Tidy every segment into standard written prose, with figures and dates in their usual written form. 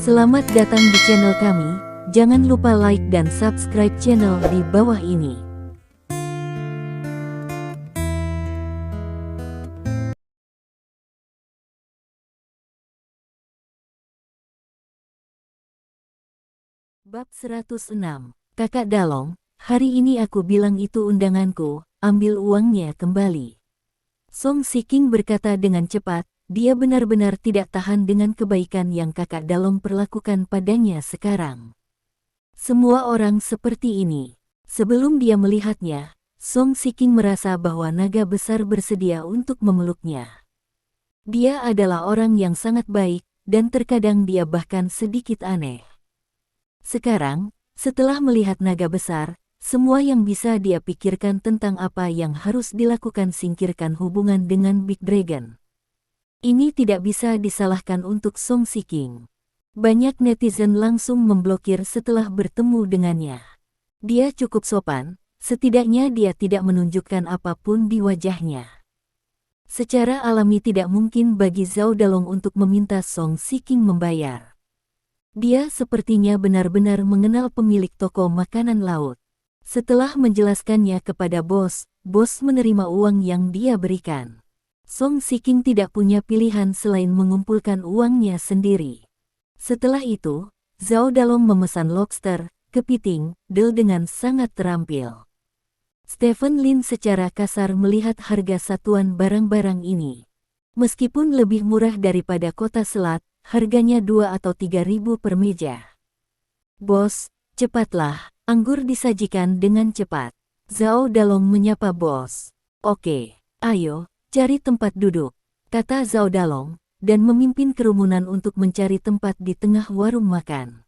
Selamat datang di channel kami, jangan lupa like dan subscribe channel di bawah ini. Bab 106, Kakak Dalong, hari ini aku bilang itu undanganku, ambil uangnya kembali. Song Siking berkata dengan cepat, dia benar-benar tidak tahan dengan kebaikan yang Kakak Dalong perlakukan padanya sekarang. Semua orang seperti ini. Sebelum dia melihatnya, Song Siking merasa bahwa naga besar bersedia untuk memeluknya. Dia adalah orang yang sangat baik, dan terkadang dia bahkan sedikit aneh. Sekarang, setelah melihat naga besar, semua yang bisa dia pikirkan tentang apa yang harus dilakukan singkirkan hubungan dengan Big Dragon. Ini tidak bisa disalahkan untuk Song Siking. Banyak netizen langsung memblokir setelah bertemu dengannya. Dia cukup sopan, setidaknya dia tidak menunjukkan apapun di wajahnya. Secara alami tidak mungkin bagi Zhao Dalong untuk meminta Song Siking membayar. Dia sepertinya benar-benar mengenal pemilik toko makanan laut. Setelah menjelaskannya kepada bos menerima uang yang dia berikan. Song Siking tidak punya pilihan selain mengumpulkan uangnya sendiri. Setelah itu, Zhao Dalong memesan lobster, kepiting, del dengan sangat terampil. Stephen Lin secara kasar melihat harga satuan barang-barang ini. Meskipun lebih murah daripada kota selat, harganya 2 atau 3 ribu per meja. Bos, cepatlah, anggur disajikan dengan cepat. Zhao Dalong menyapa bos. Oke, ayo. Cari tempat duduk, kata Zhao Dalong, dan memimpin kerumunan untuk mencari tempat di tengah warung makan.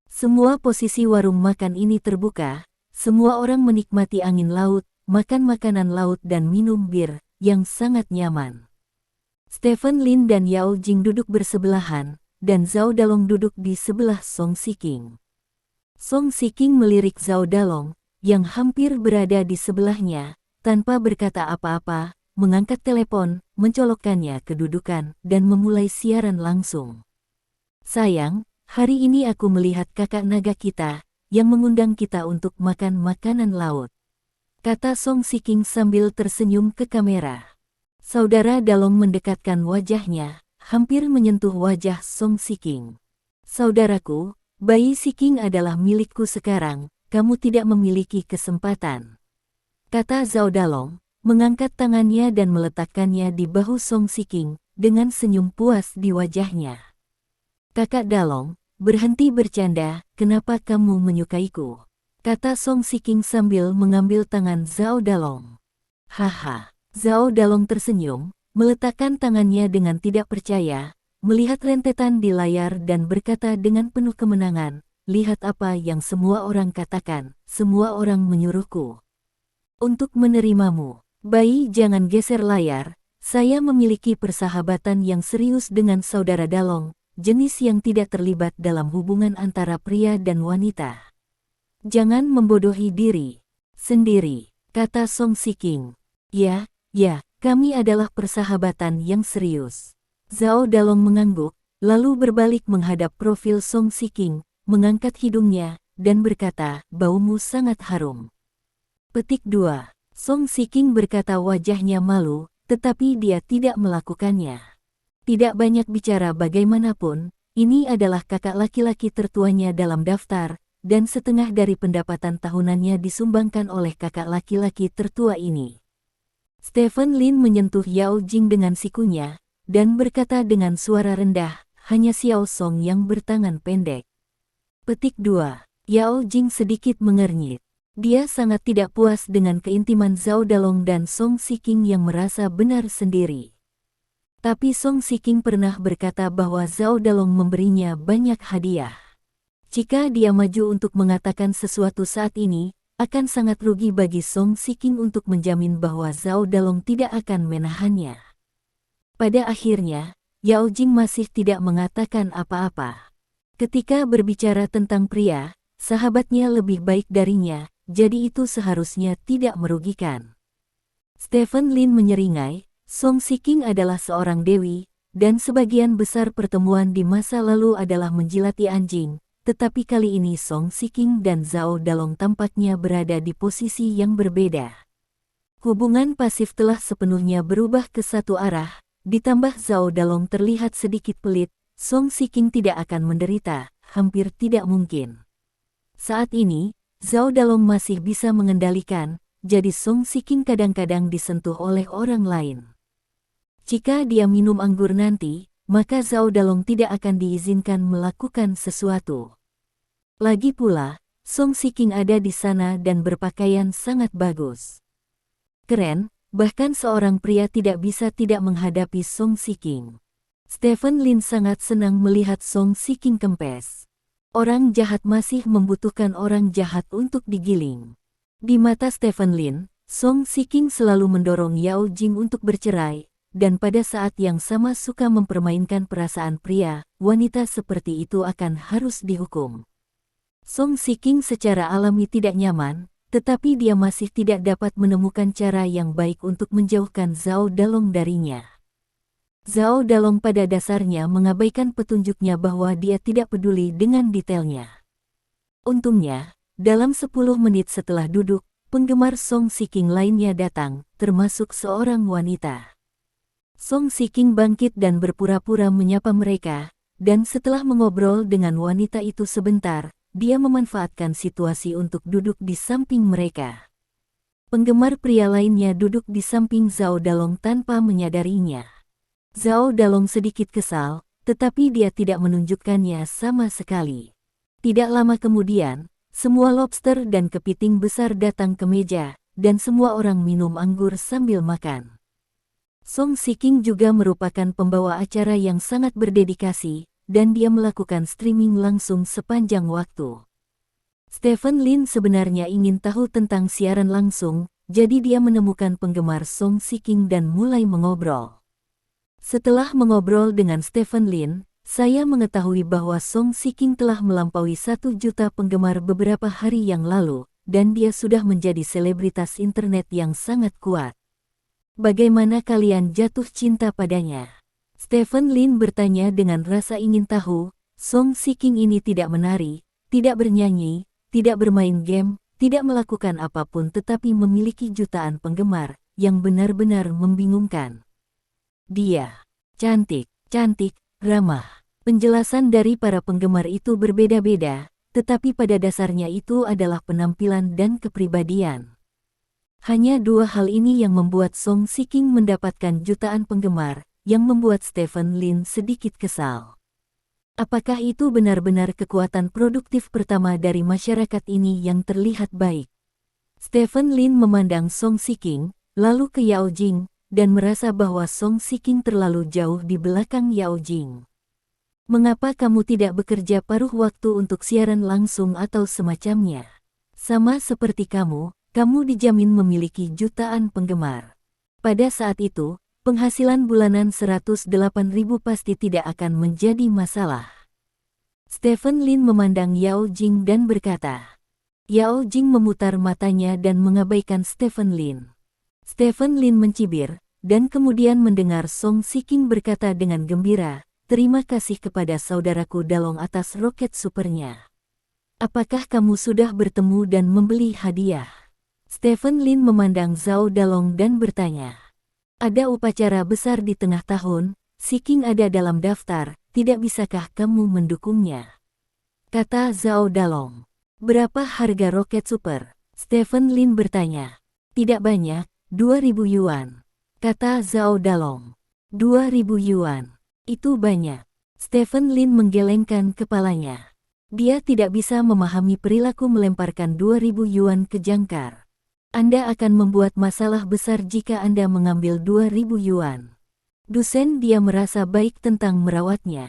Semua posisi warung makan ini terbuka, semua orang menikmati angin laut, makan makanan laut dan minum bir, yang sangat nyaman. Stephen Lin dan Yao Jing duduk bersebelahan, dan Zhao Dalong duduk di sebelah Song Siking. Song Siking melirik Zhao Dalong, yang hampir berada di sebelahnya, tanpa berkata apa-apa, mengangkat telepon, mencolokkannya kedudukan, dan memulai siaran langsung. Sayang, hari ini aku melihat kakak naga kita, yang mengundang kita untuk makan makanan laut. Kata Song Siking sambil tersenyum ke kamera. Saudara Dalong mendekatkan wajahnya, hampir menyentuh wajah Song Siking. Saudaraku, bayi Siking adalah milikku sekarang, kamu tidak memiliki kesempatan. Kata Zhao Dalong, mengangkat tangannya dan meletakkannya di bahu Song Siking, dengan senyum puas di wajahnya. Kakak Dalong, berhenti bercanda, kenapa kamu menyukaiku? Kata Song Siking sambil mengambil tangan Zhao Dalong. Haha, Zhao Dalong tersenyum, meletakkan tangannya dengan tidak percaya, melihat rentetan di layar dan berkata dengan penuh kemenangan, lihat apa yang semua orang katakan, semua orang menyuruhku untuk menerimamu. Bayi jangan geser layar, saya memiliki persahabatan yang serius dengan saudara Dalong, jenis yang tidak terlibat dalam hubungan antara pria dan wanita. Jangan membodohi diri sendiri, kata Song Siking. Ya, kami adalah persahabatan yang serius. Zhao Dalong mengangguk, lalu berbalik menghadap profil Song Siking, mengangkat hidungnya, dan berkata, baumu sangat harum. Petik 2. Song Siking berkata wajahnya malu, tetapi dia tidak melakukannya. Tidak banyak bicara bagaimanapun, ini adalah kakak laki-laki tertuanya dalam daftar, dan setengah dari pendapatan tahunannya disumbangkan oleh kakak laki-laki tertua ini. Stephen Lin menyentuh Yao Jing dengan sikunya, dan berkata dengan suara rendah, hanya Xiao Song yang bertangan pendek. Petik 2. Yao Jing sedikit mengernyit. Dia sangat tidak puas dengan keintiman Zhao Dalong dan Song Siking yang merasa benar sendiri. Tapi Song Siking pernah berkata bahwa Zhao Dalong memberinya banyak hadiah. Jika dia maju untuk mengatakan sesuatu saat ini, akan sangat rugi bagi Song Siking untuk menjamin bahwa Zhao Dalong tidak akan menahannya. Pada akhirnya, Yao Jing masih tidak mengatakan apa-apa. Ketika berbicara tentang pria, sahabatnya lebih baik darinya, jadi itu seharusnya tidak merugikan. Stephen Lin menyeringai, Song Siking adalah seorang dewi, dan sebagian besar pertemuan di masa lalu adalah menjilati anjing, tetapi kali ini Song Shiking dan Zhao Dalong tampaknya berada di posisi yang berbeda. Hubungan pasif telah sepenuhnya berubah ke satu arah, ditambah Zhao Dalong terlihat sedikit pelit, Song Shiking tidak akan menderita, hampir tidak mungkin. Saat ini, Zhao Dalong masih bisa mengendalikan, jadi Song Shiking kadang-kadang disentuh oleh orang lain. Jika dia minum anggur nanti, maka Zhao Dalong tidak akan diizinkan melakukan sesuatu. Lagi pula, Song Shiking ada di sana dan berpakaian sangat bagus. Keren, bahkan seorang pria tidak bisa tidak menghadapi Song Shiking. Stephen Lin sangat senang melihat Song Shiking kempes. Orang jahat masih membutuhkan orang jahat untuk digiling. Di mata Stephen Lin, Song Shiking selalu mendorong Yao Jing untuk bercerai, dan pada saat yang sama suka mempermainkan perasaan pria, wanita seperti itu akan harus dihukum. Song Shiking secara alami tidak nyaman, tetapi dia masih tidak dapat menemukan cara yang baik untuk menjauhkan Zhao Dalong darinya. Zhao Dalong pada dasarnya mengabaikan petunjuknya bahwa dia tidak peduli dengan detailnya. Untungnya, dalam 10 menit setelah duduk, penggemar Song Shiking lainnya datang, termasuk seorang wanita. Song Shiking bangkit dan berpura-pura menyapa mereka, dan setelah mengobrol dengan wanita itu sebentar, dia memanfaatkan situasi untuk duduk di samping mereka. Penggemar pria lainnya duduk di samping Zhao Dalong tanpa menyadarinya. Zhao Dalong sedikit kesal, tetapi dia tidak menunjukkannya sama sekali. Tidak lama kemudian, semua lobster dan kepiting besar datang ke meja, dan semua orang minum anggur sambil makan. Song Shiking juga merupakan pembawa acara yang sangat berdedikasi, dan dia melakukan streaming langsung sepanjang waktu. Stephen Lin sebenarnya ingin tahu tentang siaran langsung, jadi dia menemukan penggemar Song Shiking dan mulai mengobrol. Setelah mengobrol dengan Stephen Lin, saya mengetahui bahwa Song Shiking telah melampaui 1 juta penggemar beberapa hari yang lalu, dan dia sudah menjadi selebritas internet yang sangat kuat. Bagaimana kalian jatuh cinta padanya? Stephen Lin bertanya dengan rasa ingin tahu. Song Shiking ini tidak menari, tidak bernyanyi, tidak bermain game, tidak melakukan apapun tetapi memiliki jutaan penggemar, yang benar-benar membingungkan. Dia cantik, ramah. Penjelasan dari para penggemar itu berbeda-beda, tetapi pada dasarnya itu adalah penampilan dan kepribadian. Hanya 2 hal ini yang membuat Song Shiking mendapatkan jutaan penggemar, yang membuat Stephen Lin sedikit kesal. Apakah itu benar-benar kekuatan produktif pertama dari masyarakat ini yang terlihat baik? Stephen Lin memandang Song Shiking, lalu ke Yao Jing, dan merasa bahwa Song Shiking terlalu jauh di belakang Yao Jing. Mengapa kamu tidak bekerja paruh waktu untuk siaran langsung atau semacamnya? Sama seperti kamu dijamin memiliki jutaan penggemar. Pada saat itu, penghasilan bulanan 108.000 pasti tidak akan menjadi masalah. Stephen Lin memandang Yao Jing dan berkata. Yao Jing memutar matanya dan mengabaikan Stephen Lin. Stephen Lin mencibir, dan kemudian mendengar Song Shiking berkata dengan gembira, "Terima kasih kepada saudaraku Dalong atas roket supernya. Apakah kamu sudah bertemu dan membeli hadiah?" Stephen Lin memandang Zhao Dalong dan bertanya. Ada upacara besar di tengah tahun, Shiking ada dalam daftar, tidak bisakah kamu mendukungnya? Kata Zhao Dalong. Berapa harga roket super? Stephen Lin bertanya. Tidak banyak, 2.000 yuan. Kata Zhao Dalong. 2.000 yuan. Itu banyak. Stephen Lin menggelengkan kepalanya. Dia tidak bisa memahami perilaku melemparkan 2.000 yuan ke jangkar. Anda akan membuat masalah besar jika Anda mengambil 2.000 yuan. Dosen dia merasa baik tentang merawatnya.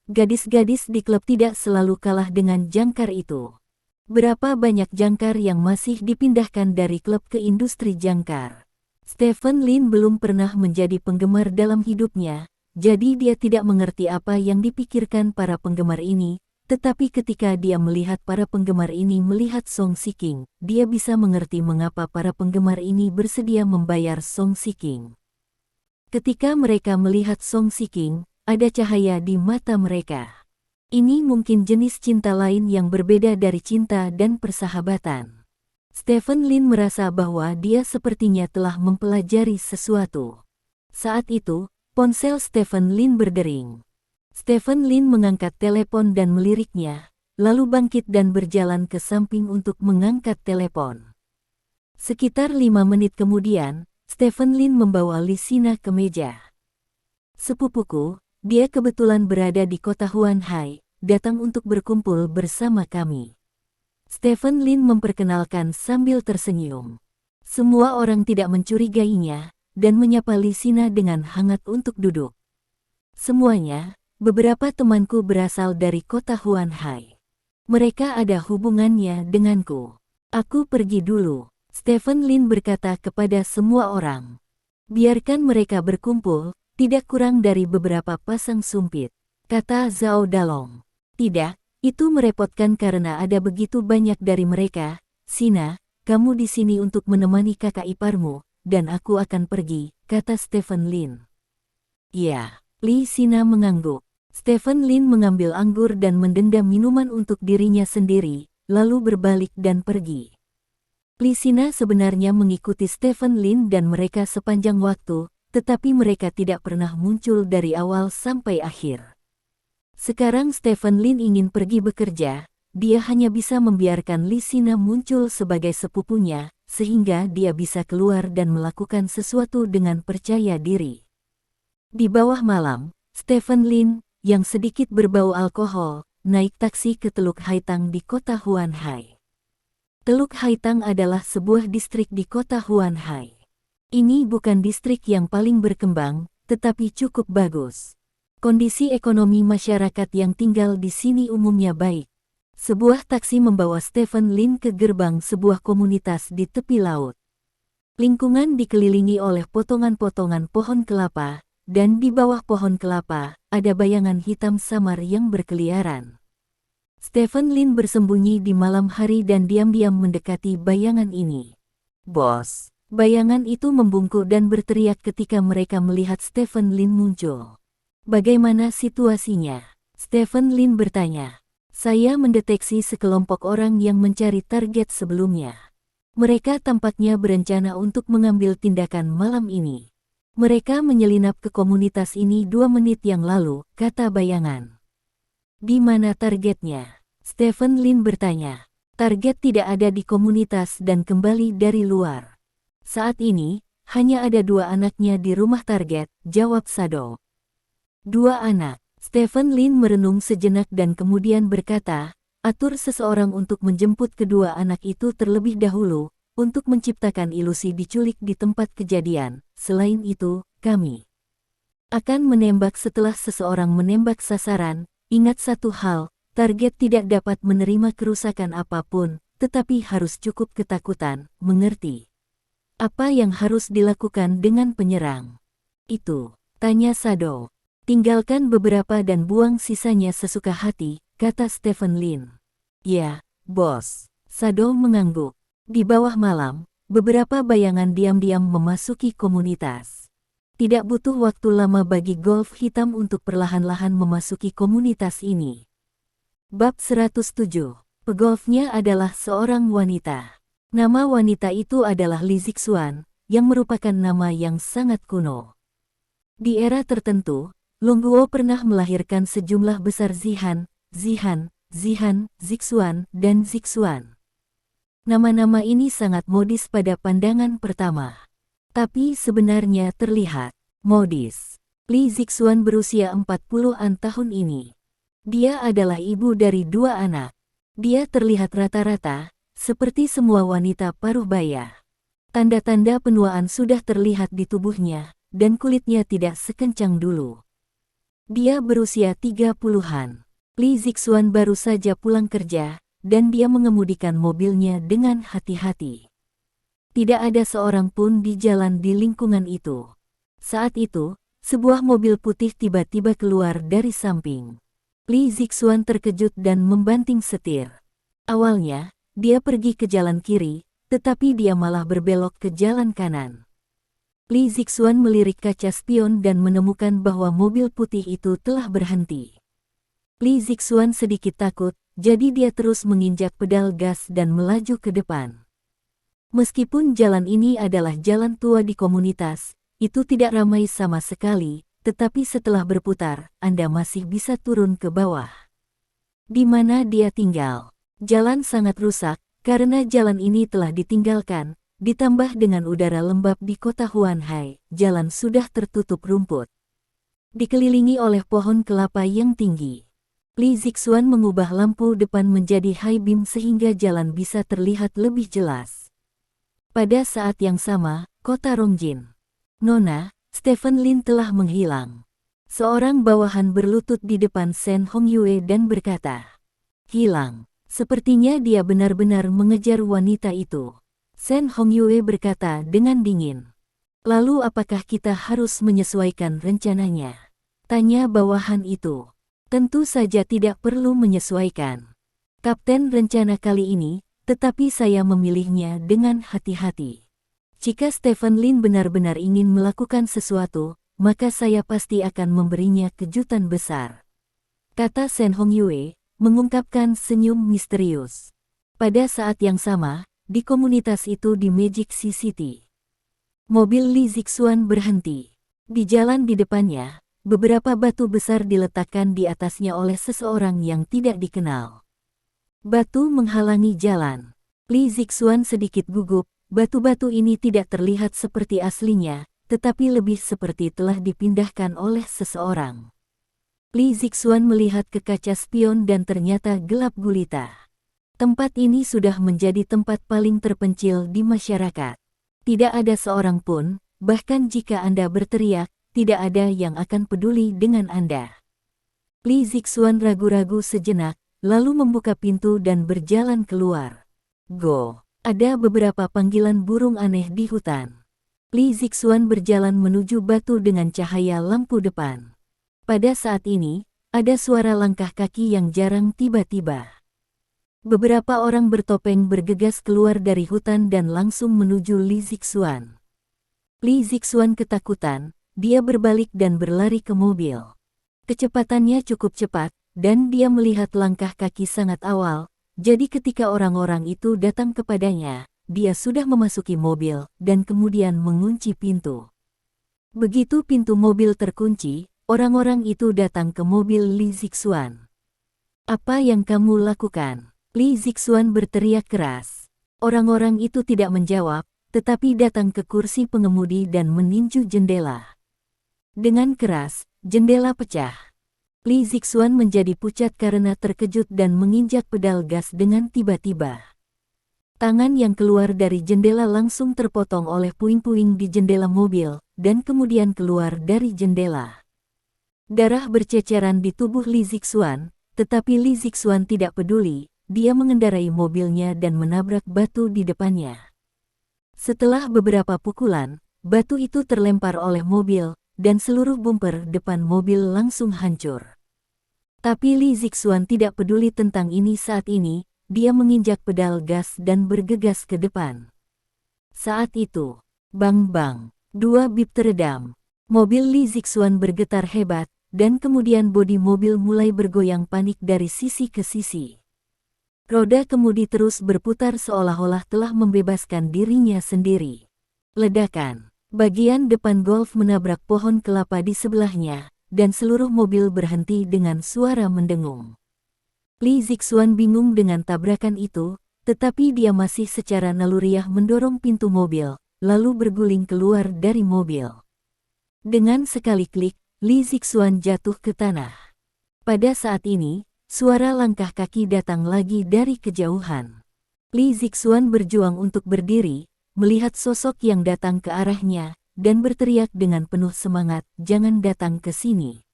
Gadis-gadis di klub tidak selalu kalah dengan jangkar itu. Berapa banyak jangkar yang masih dipindahkan dari klub ke industri jangkar? Stephen Lin belum pernah menjadi penggemar dalam hidupnya, jadi dia tidak mengerti apa yang dipikirkan para penggemar ini. Tetapi ketika dia melihat para penggemar ini melihat Song Shiking, dia bisa mengerti mengapa para penggemar ini bersedia membayar Song Shiking. Ketika mereka melihat Song Shiking, ada cahaya di mata mereka. Ini mungkin jenis cinta lain yang berbeda dari cinta dan persahabatan. Stephen Lin merasa bahwa dia sepertinya telah mempelajari sesuatu. Saat itu, ponsel Stephen Lin berdering. Stephen Lin mengangkat telepon dan meliriknya, lalu bangkit dan berjalan ke samping untuk mengangkat telepon. Sekitar 5 menit kemudian, Stephen Lin membawa Lisina ke meja. Sepupuku, dia kebetulan berada di kota Huanhai, datang untuk berkumpul bersama kami. Stephen Lin memperkenalkan sambil tersenyum. Semua orang tidak mencurigainya, dan menyapa Lisina dengan hangat untuk duduk. Semuanya, beberapa temanku berasal dari kota Huanhai. Mereka ada hubungannya denganku. Aku pergi dulu, Stephen Lin berkata kepada semua orang. Biarkan mereka berkumpul, tidak kurang dari beberapa pasang sumpit, kata Zhao Dalong. Tidak, itu merepotkan karena ada begitu banyak dari mereka. Sina, kamu di sini untuk menemani kakak iparmu, dan aku akan pergi, kata Stephen Lin. Ya, Li Sina mengangguk. Stephen Lin mengambil anggur dan mendendam minuman untuk dirinya sendiri, lalu berbalik dan pergi. Li Sina sebenarnya mengikuti Stephen Lin dan mereka sepanjang waktu, tetapi mereka tidak pernah muncul dari awal sampai akhir. Sekarang Stephen Lin ingin pergi bekerja, dia hanya bisa membiarkan Li Sina muncul sebagai sepupunya, sehingga dia bisa keluar dan melakukan sesuatu dengan percaya diri. Di bawah malam, Stephen Lin, yang sedikit berbau alkohol, naik taksi ke Teluk Haitang di kota Huanhai. Teluk Haitang adalah sebuah distrik di kota Huanhai. Ini bukan distrik yang paling berkembang, tetapi cukup bagus. Kondisi ekonomi masyarakat yang tinggal di sini umumnya baik. Sebuah taksi membawa Stephen Lin ke gerbang sebuah komunitas di tepi laut. Lingkungan dikelilingi oleh potongan-potongan pohon kelapa, dan di bawah pohon kelapa, ada bayangan hitam samar yang berkeliaran. Stephen Lin bersembunyi di malam hari dan diam-diam mendekati bayangan ini. Bos, bayangan itu membungkuk dan berteriak ketika mereka melihat Stephen Lin muncul. Bagaimana situasinya? Stephen Lin bertanya. Saya mendeteksi sekelompok orang yang mencari target sebelumnya. Mereka tampaknya berencana untuk mengambil tindakan malam ini. Mereka menyelinap ke komunitas ini 2 menit yang lalu, kata bayangan. Di mana targetnya? Stephen Lin bertanya. Target tidak ada di komunitas dan kembali dari luar. Saat ini, hanya ada 2 anaknya di rumah target, jawab Sado. 2 anak. Stephen Lin merenung sejenak dan kemudian berkata, atur seseorang untuk menjemput kedua anak itu terlebih dahulu, untuk menciptakan ilusi diculik di tempat kejadian. Selain itu, kami akan menembak setelah seseorang menembak sasaran. Ingat satu hal, target tidak dapat menerima kerusakan apapun, tetapi harus cukup ketakutan, mengerti? Apa yang harus dilakukan dengan penyerang? Itu, tanya Sado. Tinggalkan beberapa dan buang sisanya sesuka hati, kata Stephen Lin. Ya, bos. Sado mengangguk. Di bawah malam, beberapa bayangan diam-diam memasuki komunitas. Tidak butuh waktu lama bagi golf hitam untuk perlahan-lahan memasuki komunitas ini. Bab 107. Pegolfnya adalah seorang wanita. Nama wanita itu adalah Li Zixuan, yang merupakan nama yang sangat kuno. Di era tertentu, Longguo pernah melahirkan sejumlah besar Zihan, Zixuan, dan Zixuan. Nama-nama ini sangat modis pada pandangan pertama. Tapi sebenarnya terlihat modis. Li Zixuan berusia 40-an tahun ini. Dia adalah ibu dari 2 anak. Dia terlihat rata-rata, seperti semua wanita paruh baya. Tanda-tanda penuaan sudah terlihat di tubuhnya, dan kulitnya tidak sekencang dulu. Dia berusia 30-an. Li Zixuan baru saja pulang kerja, dan dia mengemudikan mobilnya dengan hati-hati. Tidak ada seorang pun di jalan di lingkungan itu. Saat itu, sebuah mobil putih tiba-tiba keluar dari samping. Li Zixuan terkejut dan membanting setir. Awalnya, dia pergi ke jalan kiri, tetapi dia malah berbelok ke jalan kanan. Li Zixuan melirik kaca spion dan menemukan bahwa mobil putih itu telah berhenti. Li Zixuan sedikit takut, jadi dia terus menginjak pedal gas dan melaju ke depan. Meskipun jalan ini adalah jalan tua di komunitas, itu tidak ramai sama sekali, tetapi setelah berputar, Anda masih bisa turun ke bawah. Di mana dia tinggal? Jalan sangat rusak, karena jalan ini telah ditinggalkan, ditambah dengan udara lembab di kota Huanhai, jalan sudah tertutup rumput. Dikelilingi oleh pohon kelapa yang tinggi. Li Zixuan mengubah lampu depan menjadi high beam sehingga jalan bisa terlihat lebih jelas. Pada saat yang sama, kota Rongjin. Nona, Stephen Lin telah menghilang. Seorang bawahan berlutut di depan Shen Hongyue dan berkata, "Hilang. Sepertinya dia benar-benar mengejar wanita itu." Shen Hongyue berkata dengan dingin. "Lalu apakah kita harus menyesuaikan rencananya?" Tanya bawahan itu. "Tentu saja tidak perlu menyesuaikan. Kapten rencana kali ini, tetapi saya memilihnya dengan hati-hati. Jika Stephen Lin benar-benar ingin melakukan sesuatu, maka saya pasti akan memberinya kejutan besar," kata Shen Hongyue, mengungkapkan senyum misterius. Pada saat yang sama, di komunitas itu di Magic Sea City, mobil Li Zixuan berhenti. Di jalan di depannya, beberapa batu besar diletakkan di atasnya oleh seseorang yang tidak dikenal. Batu menghalangi jalan. Li Zixuan sedikit gugup, batu-batu ini tidak terlihat seperti aslinya, tetapi lebih seperti telah dipindahkan oleh seseorang. Li Zixuan melihat ke kaca spion dan ternyata gelap gulita. Tempat ini sudah menjadi tempat paling terpencil di masyarakat. Tidak ada seorang pun, bahkan jika Anda berteriak, tidak ada yang akan peduli dengan Anda. Li Zixuan ragu-ragu sejenak, lalu membuka pintu dan berjalan keluar. Go! Ada beberapa panggilan burung aneh di hutan. Li Zixuan berjalan menuju batu dengan cahaya lampu depan. Pada saat ini, ada suara langkah kaki yang jarang tiba-tiba. Beberapa orang bertopeng bergegas keluar dari hutan dan langsung menuju Li Zixuan. Li Zixuan ketakutan, dia berbalik dan berlari ke mobil. Kecepatannya cukup cepat, dan dia melihat langkah kaki sangat awal, jadi ketika orang-orang itu datang kepadanya, dia sudah memasuki mobil dan kemudian mengunci pintu. Begitu pintu mobil terkunci, orang-orang itu datang ke mobil Li Zixuan. "Apa yang kamu lakukan?" Li Zixuan berteriak keras. Orang-orang itu tidak menjawab, tetapi datang ke kursi pengemudi dan meninju jendela. Dengan keras, jendela pecah. Li Zixuan menjadi pucat karena terkejut dan menginjak pedal gas dengan tiba-tiba. Tangan yang keluar dari jendela langsung terpotong oleh puing-puing di jendela mobil, dan kemudian keluar dari jendela. Darah berceceran di tubuh Li Zixuan, tetapi Li Zixuan tidak peduli, dia mengendarai mobilnya dan menabrak batu di depannya. Setelah beberapa pukulan, batu itu terlempar oleh mobil, dan seluruh bumper depan mobil langsung hancur. Tapi Li Zixuan tidak peduli tentang ini saat ini, dia menginjak pedal gas dan bergegas ke depan. Saat itu, bang-bang, dua bip teredam. Mobil Li Zixuan bergetar hebat, dan kemudian bodi mobil mulai bergoyang panik dari sisi ke sisi. Roda kemudi terus berputar seolah-olah telah membebaskan dirinya sendiri. Ledakan. Bagian depan Golf menabrak pohon kelapa di sebelahnya, dan seluruh mobil berhenti dengan suara mendengung. Li Zixuan bingung dengan tabrakan itu, tetapi dia masih secara naluriah mendorong pintu mobil, lalu berguling keluar dari mobil. Dengan sekali klik, Li Zixuan jatuh ke tanah. Pada saat ini, suara langkah kaki datang lagi dari kejauhan. Li Zixuan berjuang untuk berdiri, melihat sosok yang datang ke arahnya, dan berteriak dengan penuh semangat, "Jangan datang ke sini."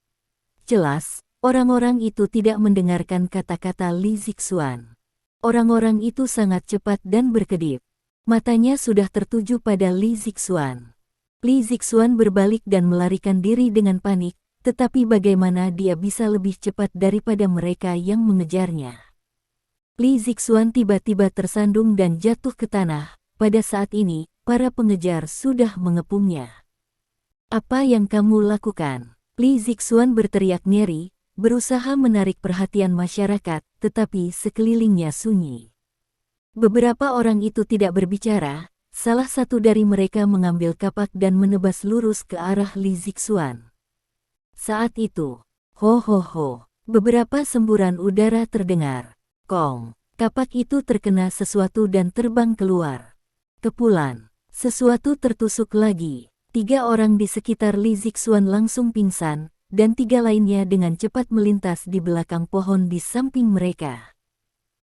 Jelas, orang-orang itu tidak mendengarkan kata-kata Li Zixuan. Orang-orang itu sangat cepat dan berkedip. Matanya sudah tertuju pada Li Zixuan. Li Zixuan berbalik dan melarikan diri dengan panik, tetapi bagaimana dia bisa lebih cepat daripada mereka yang mengejarnya? Li Zixuan tiba-tiba tersandung dan jatuh ke tanah. Pada saat ini, para pengejar sudah mengepungnya. Apa yang kamu lakukan? Li Zixuan berteriak ngeri, berusaha menarik perhatian masyarakat, tetapi sekelilingnya sunyi. Beberapa orang itu tidak berbicara, salah satu dari mereka mengambil kapak dan menebas lurus ke arah Li Zixuan. Saat itu, ho ho ho, beberapa semburan udara terdengar. Kong, kapak itu terkena sesuatu dan terbang keluar. Kepulan, sesuatu tertusuk lagi. 3 orang di sekitar Li Zixuan langsung pingsan, dan 3 lainnya dengan cepat melintas di belakang pohon di samping mereka.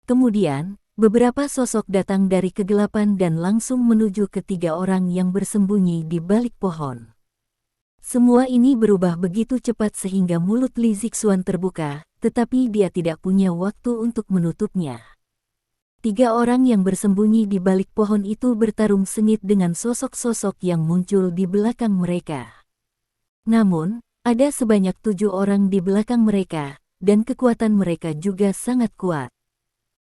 Kemudian, beberapa sosok datang dari kegelapan dan langsung menuju ke 3 orang yang bersembunyi di balik pohon. Semua ini berubah begitu cepat sehingga mulut Li Zixuan terbuka, tetapi dia tidak punya waktu untuk menutupnya. 3 orang yang bersembunyi di balik pohon itu bertarung sengit dengan sosok-sosok yang muncul di belakang mereka. Namun, ada sebanyak 7 orang di belakang mereka, dan kekuatan mereka juga sangat kuat.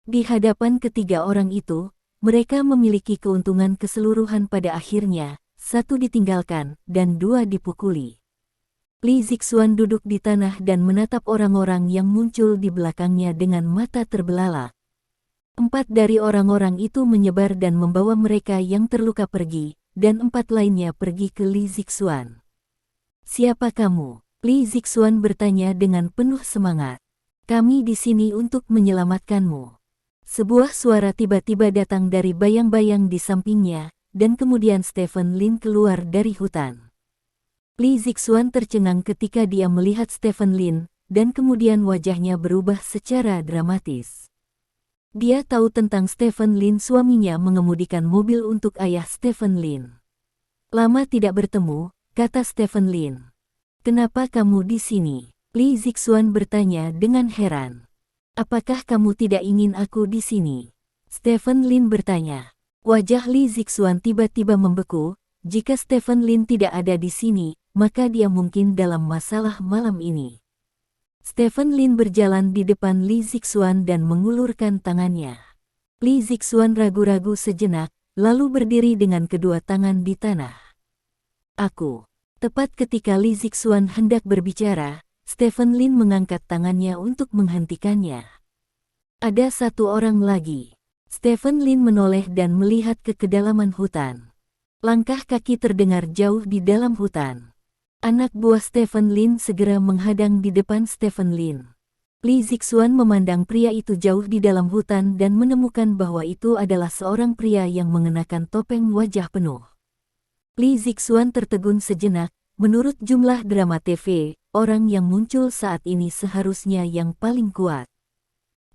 Di hadapan ketiga orang itu, mereka memiliki keuntungan keseluruhan pada akhirnya, 1 ditinggalkan, dan 2 dipukuli. Li Zixuan duduk di tanah dan menatap orang-orang yang muncul di belakangnya dengan mata terbelalak. 4 dari orang-orang itu menyebar dan membawa mereka yang terluka pergi, dan 4 lainnya pergi ke Li Zixuan. Siapa kamu? Li Zixuan bertanya dengan penuh semangat. Kami di sini untuk menyelamatkanmu. Sebuah suara tiba-tiba datang dari bayang-bayang di sampingnya, dan kemudian Stephen Lin keluar dari hutan. Li Zixuan tercengang ketika dia melihat Stephen Lin, dan kemudian wajahnya berubah secara dramatis. Dia tahu tentang Stephen Lin, suaminya mengemudikan mobil untuk ayah Stephen Lin. Lama tidak bertemu, kata Stephen Lin. Kenapa kamu di sini? Li Zixuan bertanya dengan heran. Apakah kamu tidak ingin aku di sini? Stephen Lin bertanya. Wajah Li Zixuan tiba-tiba membeku. Jika Stephen Lin tidak ada di sini, maka dia mungkin dalam masalah malam ini. Stephen Lin berjalan di depan Li Zixuan dan mengulurkan tangannya. Li Zixuan ragu-ragu sejenak, lalu berdiri dengan kedua tangan di tanah. Aku. Tepat ketika Li Zixuan hendak berbicara, Stephen Lin mengangkat tangannya untuk menghentikannya. Ada 1 orang lagi. Stephen Lin menoleh dan melihat ke kedalaman hutan. Langkah kaki terdengar jauh di dalam hutan. Anak buah Stephen Lin segera menghadang di depan Stephen Lin. Li Zixuan memandang pria itu jauh di dalam hutan dan menemukan bahwa itu adalah seorang pria yang mengenakan topeng wajah penuh. Li Zixuan tertegun sejenak. Menurut jumlah drama TV, orang yang muncul saat ini seharusnya yang paling kuat.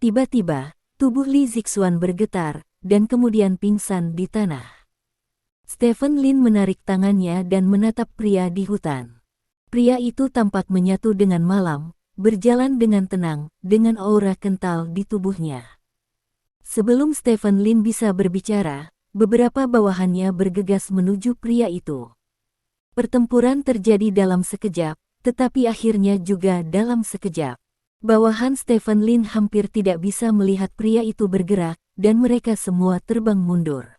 Tiba-tiba, tubuh Li Zixuan bergetar, dan kemudian pingsan di tanah. Stephen Lin menarik tangannya dan menatap pria di hutan. Pria itu tampak menyatu dengan malam, berjalan dengan tenang, dengan aura kental di tubuhnya. Sebelum Stephen Lin bisa berbicara, beberapa bawahannya bergegas menuju pria itu. Pertempuran terjadi dalam sekejap, tetapi akhirnya juga dalam sekejap. Bawahan Stephen Lin hampir tidak bisa melihat pria itu bergerak, dan mereka semua terbang mundur.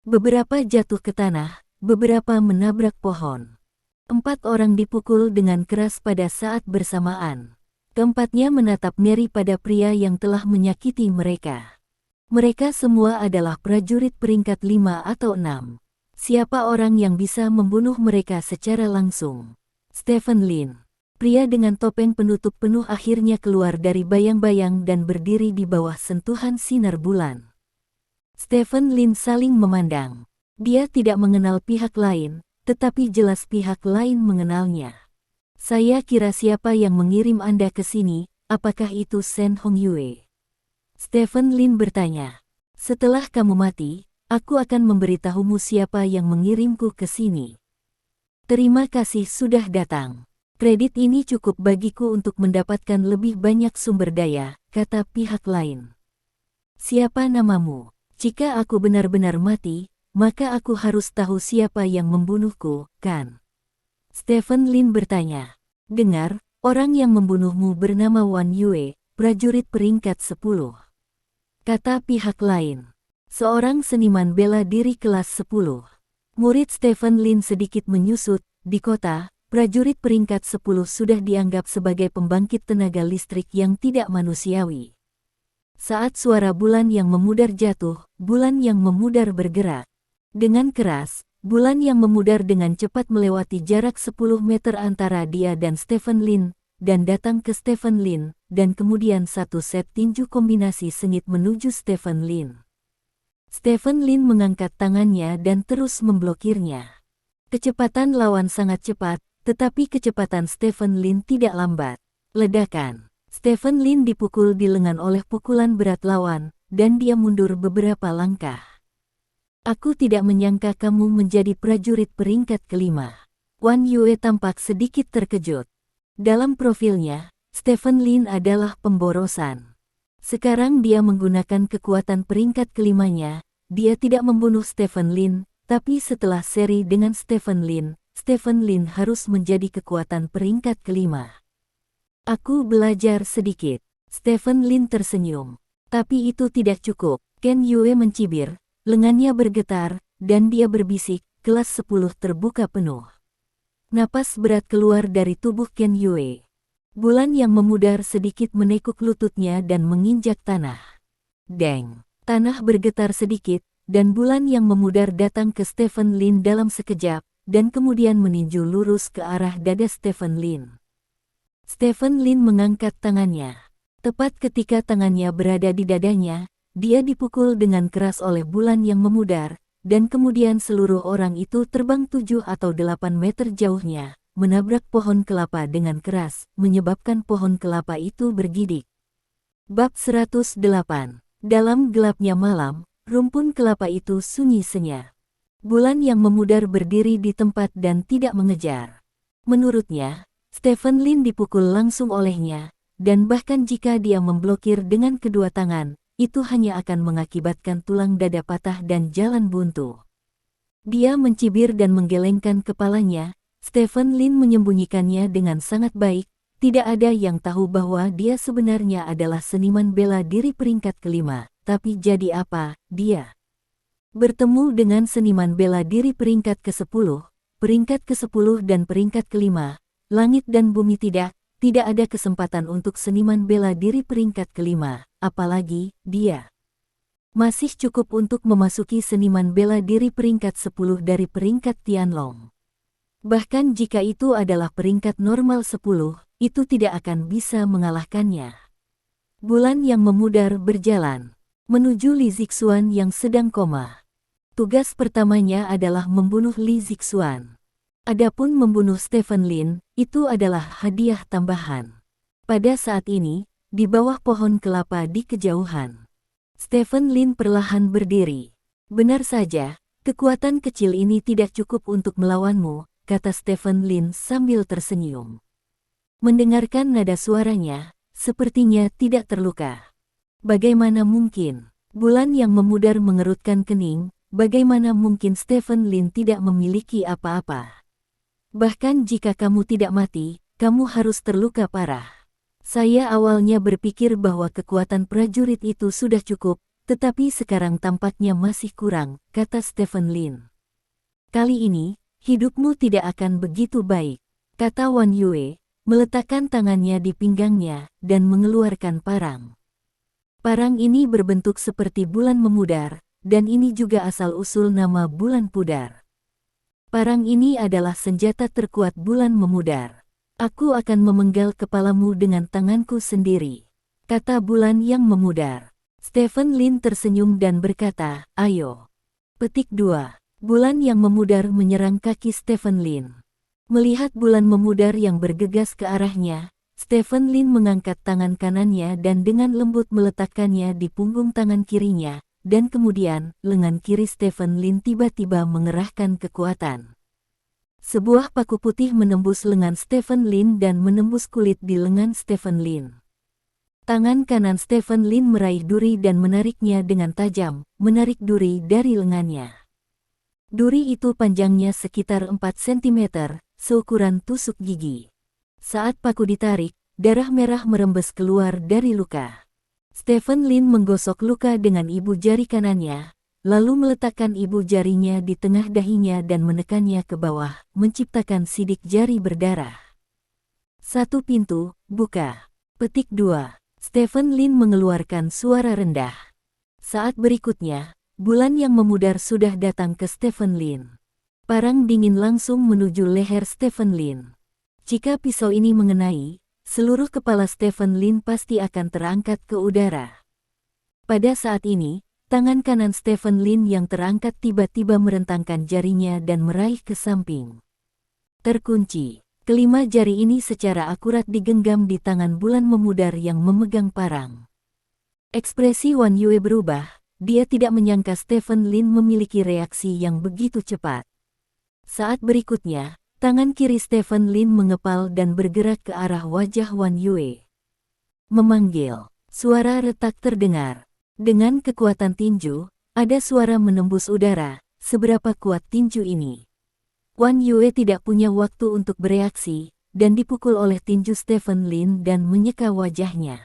Beberapa jatuh ke tanah, beberapa menabrak pohon. 4 orang dipukul dengan keras pada saat bersamaan. Keempatnya menatap ngeri pada pria yang telah menyakiti mereka. Mereka semua adalah prajurit peringkat 5 atau 6. Siapa orang yang bisa membunuh mereka secara langsung? Stephen Lin. Pria dengan topeng penutup penuh akhirnya keluar dari bayang-bayang dan berdiri di bawah sentuhan sinar bulan. Stephen Lin saling memandang. Dia tidak mengenal pihak lain, tetapi jelas pihak lain mengenalnya. Saya kira siapa yang mengirim Anda ke sini, apakah itu Shen Hongyue? Stephen Lin bertanya. Setelah kamu mati, aku akan memberitahumu siapa yang mengirimku ke sini. Terima kasih sudah datang. Kredit ini cukup bagiku untuk mendapatkan lebih banyak sumber daya, kata pihak lain. Siapa namamu? Jika aku benar-benar mati, maka aku harus tahu siapa yang membunuhku, kan? Stephen Lin bertanya. Dengar, orang yang membunuhmu bernama Wan Yue, prajurit peringkat 10. Kata pihak lain. Seorang seniman bela diri kelas 10. Murid Stephen Lin sedikit menyusut, di kota, prajurit peringkat 10 sudah dianggap sebagai pembangkit tenaga listrik yang tidak manusiawi. Saat suara bulan yang memudar jatuh, bulan yang memudar bergerak. Dengan keras, bulan yang memudar dengan cepat melewati jarak 10 meter antara dia dan Stephen Lin, dan datang ke Stephen Lin, dan kemudian satu set tinju kombinasi sengit menuju Stephen Lin. Stephen Lin mengangkat tangannya dan terus memblokirnya. Kecepatan lawan sangat cepat, tetapi kecepatan Stephen Lin tidak lambat. Ledakan. Stephen Lin dipukul di lengan oleh pukulan berat lawan, dan dia mundur beberapa langkah. Aku tidak menyangka kamu menjadi prajurit peringkat kelima. Wan Yue tampak sedikit terkejut. Dalam profilnya, Stephen Lin adalah pemborosan. Sekarang dia menggunakan kekuatan peringkat kelimanya. Dia tidak membunuh Stephen Lin, tapi setelah seri dengan Stephen Lin harus menjadi kekuatan peringkat kelima. Aku belajar sedikit. Stephen Lin tersenyum. Tapi itu tidak cukup. Ken Yue mencibir. Lengannya bergetar, dan dia berbisik, kelas 10 terbuka penuh. Napas berat keluar dari tubuh Ken Yue. Bulan yang memudar sedikit menekuk lututnya dan menginjak tanah. Deng! Tanah bergetar sedikit, dan bulan yang memudar datang ke Stephen Lin dalam sekejap, dan kemudian meninju lurus ke arah dada Stephen Lin. Stephen Lin mengangkat tangannya. Tepat ketika tangannya berada di dadanya, dia dipukul dengan keras oleh bulan yang memudar, dan kemudian seluruh orang itu terbang 7 atau 8 meter jauhnya, menabrak pohon kelapa dengan keras, menyebabkan pohon kelapa itu bergidik. Bab 108. Dalam gelapnya malam, rumpun kelapa itu sunyi senyap. Bulan yang memudar berdiri di tempat dan tidak mengejar. Menurutnya, Stephen Lin dipukul langsung olehnya, dan bahkan jika dia memblokir dengan kedua tangan, itu hanya akan mengakibatkan tulang dada patah dan jalan buntu. Dia mencibir dan menggelengkan kepalanya. Stephen Lin menyembunyikannya dengan sangat baik. Tidak ada yang tahu bahwa dia sebenarnya adalah seniman bela diri peringkat kelima. Tapi jadi apa, dia bertemu dengan seniman bela diri peringkat ke-10, peringkat ke-10 dan peringkat kelima. Langit dan bumi tidak ada kesempatan untuk seniman bela diri peringkat kelima, apalagi dia masih cukup untuk memasuki seniman bela diri peringkat 10 dari peringkat Tianlong. Bahkan jika itu adalah peringkat normal 10, itu tidak akan bisa mengalahkannya. Bulan yang memudar berjalan menuju Li Zixuan yang sedang koma. Tugas pertamanya adalah membunuh Li Zixuan. Adapun membunuh Stephen Lin, itu adalah hadiah tambahan. Pada saat ini, di bawah pohon kelapa di kejauhan, Stephen Lin perlahan berdiri. Benar saja, kekuatan kecil ini tidak cukup untuk melawanmu, kata Stephen Lin sambil tersenyum. Mendengarkan nada suaranya, sepertinya tidak terluka. Bagaimana mungkin? Bulan yang memudar mengerutkan kening, bagaimana mungkin Stephen Lin tidak memiliki apa-apa? Bahkan jika kamu tidak mati, kamu harus terluka parah. Saya awalnya berpikir bahwa kekuatan prajurit itu sudah cukup, tetapi sekarang tampaknya masih kurang, kata Stephen Lin. Kali ini, hidupmu tidak akan begitu baik, kata Wan Yue, meletakkan tangannya di pinggangnya, dan mengeluarkan parang. Parang ini berbentuk seperti bulan memudar, dan ini juga asal-usul nama bulan pudar. Parang ini adalah senjata terkuat bulan memudar. Aku akan memenggal kepalamu dengan tanganku sendiri, kata bulan yang memudar. Stephen Lin tersenyum dan berkata, ayo. Petik 2. Bulan yang memudar menyerang kaki Stephen Lin. Melihat bulan memudar yang bergegas ke arahnya, Stephen Lin mengangkat tangan kanannya dan dengan lembut meletakkannya di punggung tangan kirinya. Dan kemudian, lengan kiri Stephen Lin tiba-tiba mengerahkan kekuatan. Sebuah paku putih menembus lengan Stephen Lin dan menembus kulit di lengan Stephen Lin. Tangan kanan Stephen Lin meraih duri dan menariknya dengan tajam, menarik duri dari lengannya. Duri itu panjangnya sekitar 4 cm, seukuran tusuk gigi. Saat paku ditarik, darah merah merembes keluar dari luka. Stephen Lin menggosok luka dengan ibu jari kanannya, lalu meletakkan ibu jarinya di tengah dahinya dan menekannya ke bawah, menciptakan sidik jari berdarah. Satu pintu, buka. Petik 2. Stephen Lin mengeluarkan suara rendah. Saat berikutnya, bulan yang memudar sudah datang ke Stephen Lin. Parang dingin langsung menuju leher Stephen Lin. Jika pisau ini mengenai, seluruh kepala Stephen Lin pasti akan terangkat ke udara. Pada saat ini, tangan kanan Stephen Lin yang terangkat tiba-tiba merentangkan jarinya dan meraih ke samping. Terkunci. Kelima jari ini secara akurat digenggam di tangan bulan memudar yang memegang parang. Ekspresi Wan Yue berubah, dia tidak menyangka Stephen Lin memiliki reaksi yang begitu cepat. Saat berikutnya, tangan kiri Stephen Lin mengepal dan bergerak ke arah wajah Wan Yue. Memanggil. Suara retak terdengar. Dengan kekuatan tinju, ada suara menembus udara. Seberapa kuat tinju ini? Wan Yue tidak punya waktu untuk bereaksi, dan dipukul oleh tinju Stephen Lin dan menyeka wajahnya.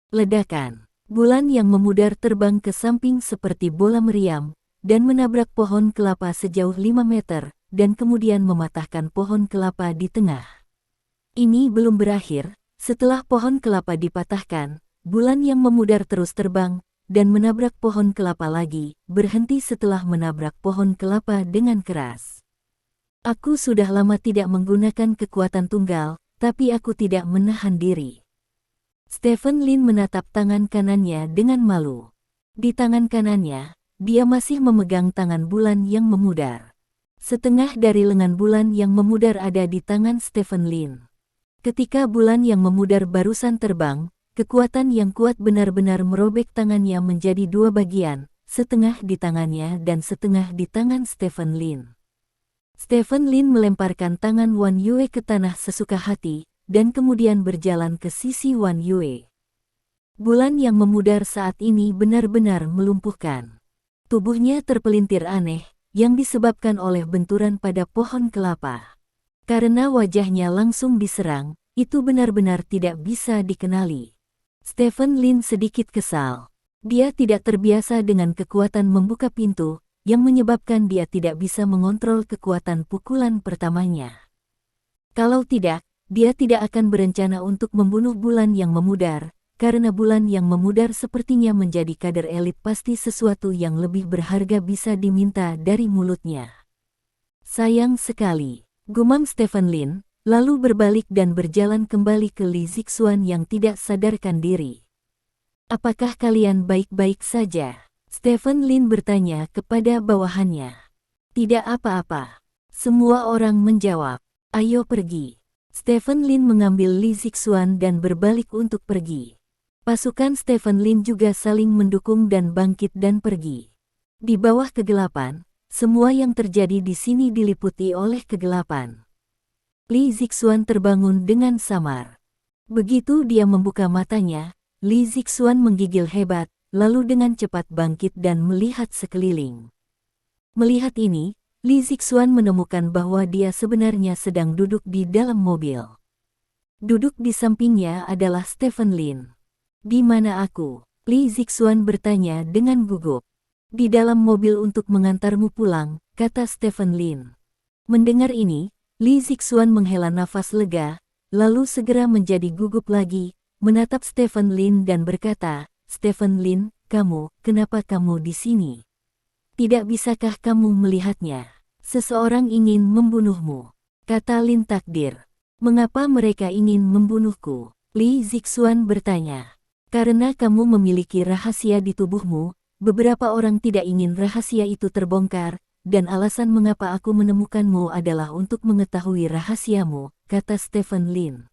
Ledakan. Bulan yang memudar terbang ke samping seperti bola meriam, dan menabrak pohon kelapa sejauh 5 meter, dan kemudian mematahkan pohon kelapa di tengah. Ini belum berakhir. Setelah pohon kelapa dipatahkan, bulan yang memudar terus terbang, dan menabrak pohon kelapa lagi, berhenti setelah menabrak pohon kelapa dengan keras. Aku sudah lama tidak menggunakan kekuatan tunggal, tapi aku tidak menahan diri. Stephen Lin menatap tangan kanannya dengan malu. Di tangan kanannya, dia masih memegang tangan bulan yang memudar. Setengah dari lengan bulan yang memudar ada di tangan Stephen Lin. Ketika bulan yang memudar barusan terbang, kekuatan yang kuat benar-benar merobek tangannya menjadi dua bagian, setengah di tangannya dan setengah di tangan Stephen Lin. Stephen Lin melemparkan tangan Wan Yue ke tanah sesuka hati, dan kemudian berjalan ke sisi Wan Yue. Bulan yang memudar saat ini benar-benar melumpuhkan. Tubuhnya terpelintir aneh, yang disebabkan oleh benturan pada pohon kelapa. Karena wajahnya langsung diserang, itu benar-benar tidak bisa dikenali. Stephen Lin sedikit kesal. Dia tidak terbiasa dengan kekuatan membuka pintu, yang menyebabkan dia tidak bisa mengontrol kekuatan pukulan pertamanya. Kalau tidak, dia tidak akan berencana untuk membunuh bulan yang memudar, karena bulan yang memudar sepertinya menjadi kader elit pasti sesuatu yang lebih berharga bisa diminta dari mulutnya. Sayang sekali. Gumam Stephen Lin, lalu berbalik dan berjalan kembali ke Li Zixuan yang tidak sadarkan diri. Apakah kalian baik-baik saja? Stephen Lin bertanya kepada bawahannya. Tidak apa-apa. Semua orang menjawab. Ayo pergi. Stephen Lin mengambil Li Zixuan dan berbalik untuk pergi. Pasukan Stephen Lin juga saling mendukung dan bangkit dan pergi. Di bawah kegelapan, semua yang terjadi di sini diliputi oleh kegelapan. Li Zixuan terbangun dengan samar. Begitu dia membuka matanya, Li Zixuan menggigil hebat, lalu dengan cepat bangkit dan melihat sekeliling. Melihat ini, Li Zixuan menemukan bahwa dia sebenarnya sedang duduk di dalam mobil. Duduk di sampingnya adalah Stephen Lin. Di mana aku? Li Zixuan bertanya dengan gugup. Di dalam mobil untuk mengantarmu pulang, kata Stephen Lin. Mendengar ini, Li Zixuan menghela nafas lega, lalu segera menjadi gugup lagi, menatap Stephen Lin dan berkata, Stephen Lin, kenapa kamu di sini? Tidak bisakah kamu melihatnya? Seseorang ingin membunuhmu, kata Lin takdir. Mengapa mereka ingin membunuhku? Li Zixuan bertanya. Karena kamu memiliki rahasia di tubuhmu, beberapa orang tidak ingin rahasia itu terbongkar, dan alasan mengapa aku menemukanmu adalah untuk mengetahui rahasiamu, kata Stephen Lin.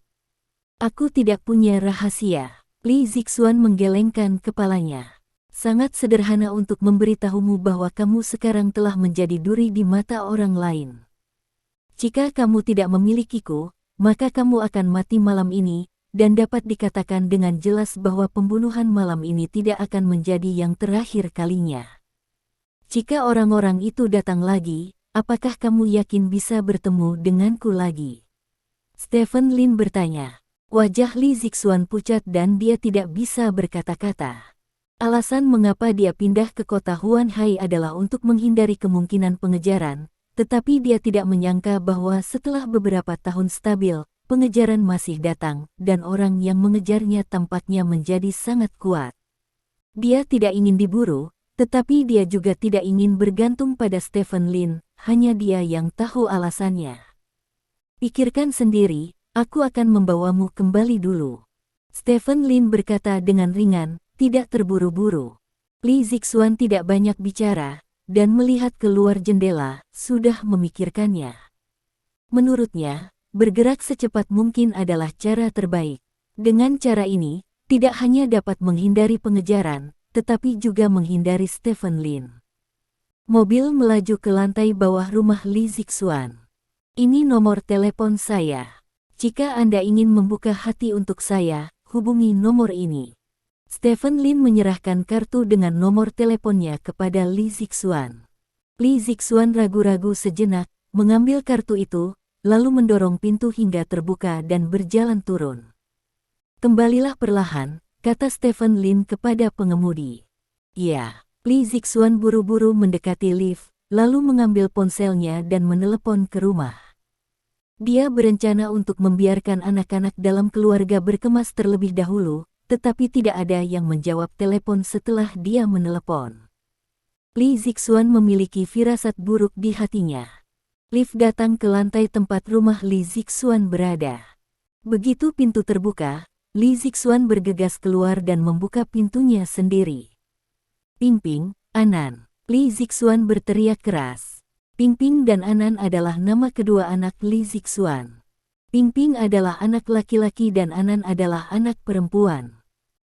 Aku tidak punya rahasia. Li Zixuan menggelengkan kepalanya. Sangat sederhana untuk memberitahumu bahwa kamu sekarang telah menjadi duri di mata orang lain. Jika kamu tidak memilikiku, maka kamu akan mati malam ini, dan dapat dikatakan dengan jelas bahwa pembunuhan malam ini tidak akan menjadi yang terakhir kalinya. Jika orang-orang itu datang lagi, apakah kamu yakin bisa bertemu denganku lagi? Stephen Lin bertanya. Wajah Li Zixuan pucat dan dia tidak bisa berkata-kata. Alasan mengapa dia pindah ke kota Huanhai adalah untuk menghindari kemungkinan pengejaran, tetapi dia tidak menyangka bahwa setelah beberapa tahun stabil, pengejaran masih datang, dan orang yang mengejarnya tampaknya menjadi sangat kuat. Dia tidak ingin diburu, tetapi dia juga tidak ingin bergantung pada Stephen Lin, hanya dia yang tahu alasannya. Pikirkan sendiri, aku akan membawamu kembali dulu. Stephen Lin berkata dengan ringan, tidak terburu-buru. Li Zixuan tidak banyak bicara, dan melihat keluar jendela, sudah memikirkannya. Menurutnya, bergerak secepat mungkin adalah cara terbaik. Dengan cara ini, tidak hanya dapat menghindari pengejaran, tetapi juga menghindari Stephen Lin. Mobil melaju ke lantai bawah rumah Li Zixuan. Ini nomor telepon saya. Jika Anda ingin membuka hati untuk saya, hubungi nomor ini. Stephen Lin menyerahkan kartu dengan nomor teleponnya kepada Li Zixuan. Li Zixuan ragu-ragu sejenak, mengambil kartu itu, lalu mendorong pintu hingga terbuka dan berjalan turun. Kembalilah perlahan, kata Stephen Lin kepada pengemudi. Ya, Li Zixuan buru-buru mendekati lift, lalu mengambil ponselnya dan menelepon ke rumah. Dia berencana untuk membiarkan anak-anak dalam keluarga berkemas terlebih dahulu, tetapi tidak ada yang menjawab telepon setelah dia menelepon. Li Zixuan memiliki firasat buruk di hatinya. Lift datang ke lantai tempat rumah Li Zixuan berada. Begitu pintu terbuka, Li Zixuan bergegas keluar dan membuka pintunya sendiri. Ping-ping, Anan. Li Zixuan berteriak keras. Ping-ping dan Anan adalah nama kedua anak Li Zixuan. Ping-ping adalah anak laki-laki dan Anan adalah anak perempuan.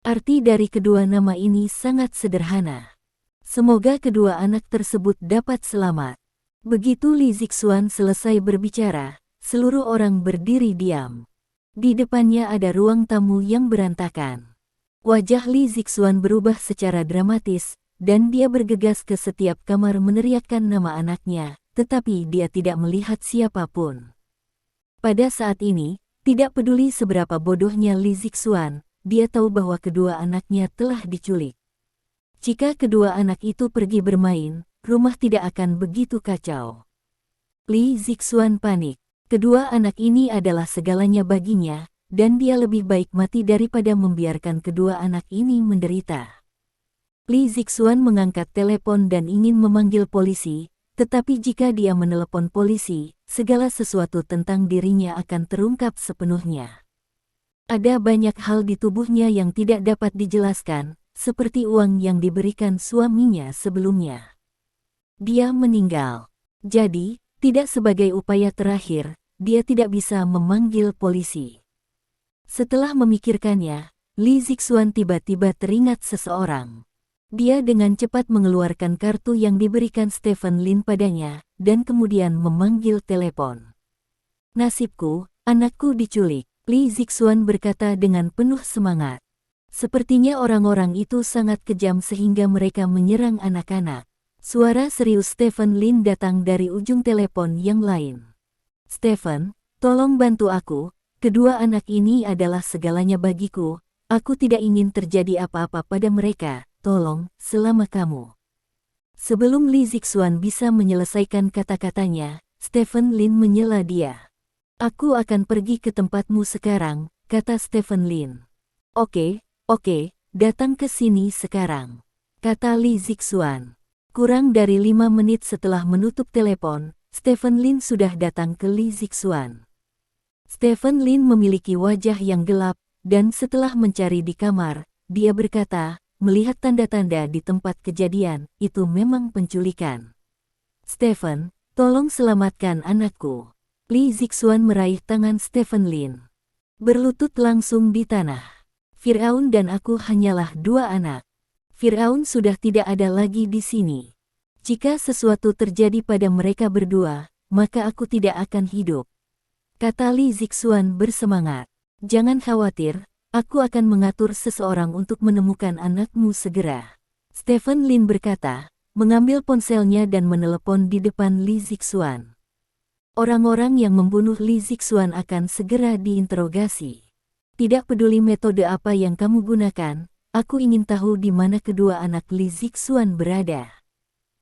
Arti dari kedua nama ini sangat sederhana. Semoga kedua anak tersebut dapat selamat. Begitu Li Zixuan selesai berbicara, seluruh orang berdiri diam. Di depannya ada ruang tamu yang berantakan. Wajah Li Zixuan berubah secara dramatis, dan dia bergegas ke setiap kamar meneriakkan nama anaknya, tetapi dia tidak melihat siapapun. Pada saat ini, tidak peduli seberapa bodohnya Li Zixuan, dia tahu bahwa kedua anaknya telah diculik. Jika kedua anak itu pergi bermain, rumah tidak akan begitu kacau. Li Zixuan panik. Kedua anak ini adalah segalanya baginya, dan dia lebih baik mati daripada membiarkan kedua anak ini menderita. Li Zixuan mengangkat telepon dan ingin memanggil polisi, tetapi jika dia menelepon polisi, segala sesuatu tentang dirinya akan terungkap sepenuhnya. Ada banyak hal di tubuhnya yang tidak dapat dijelaskan, seperti uang yang diberikan suaminya sebelumnya. Dia meninggal. Jadi, tidak sebagai upaya terakhir, dia tidak bisa memanggil polisi. Setelah memikirkannya, Li Zixuan tiba-tiba teringat seseorang. Dia dengan cepat mengeluarkan kartu yang diberikan Stephen Lin padanya, dan kemudian memanggil telepon. Nasibku, anakku diculik, Li Zixuan berkata dengan penuh semangat. Sepertinya orang-orang itu sangat kejam sehingga mereka menyerang anak-anak. Suara serius Stephen Lin datang dari ujung telepon yang lain. Stephen, tolong bantu aku, kedua anak ini adalah segalanya bagiku, aku tidak ingin terjadi apa-apa pada mereka. Tolong, selama kamu. Sebelum Li Zixuan bisa menyelesaikan kata-katanya, Stephen Lin menyela dia. Aku akan pergi ke tempatmu sekarang, kata Stephen Lin. Oke, datang ke sini sekarang, kata Li Zixuan. Kurang dari 5 menit setelah menutup telepon, Stephen Lin sudah datang ke Li Zixuan. Stephen Lin memiliki wajah yang gelap, dan setelah mencari di kamar, dia berkata, melihat tanda-tanda di tempat kejadian, itu memang penculikan. Stephen, tolong selamatkan anakku. Li Zixuan meraih tangan Stephen Lin. Berlutut langsung di tanah. Firaun dan aku hanyalah 2 anak. Firaun sudah tidak ada lagi di sini. Jika sesuatu terjadi pada mereka berdua, maka aku tidak akan hidup. Kata Li Zixuan bersemangat. Jangan khawatir. Aku akan mengatur seseorang untuk menemukan anakmu segera. Stephen Lin berkata, mengambil ponselnya dan menelepon di depan Li Zixuan. Orang-orang yang membunuh Li Zixuan akan segera diinterogasi. Tidak peduli metode apa yang kamu gunakan, aku ingin tahu di mana kedua anak Li Zixuan berada.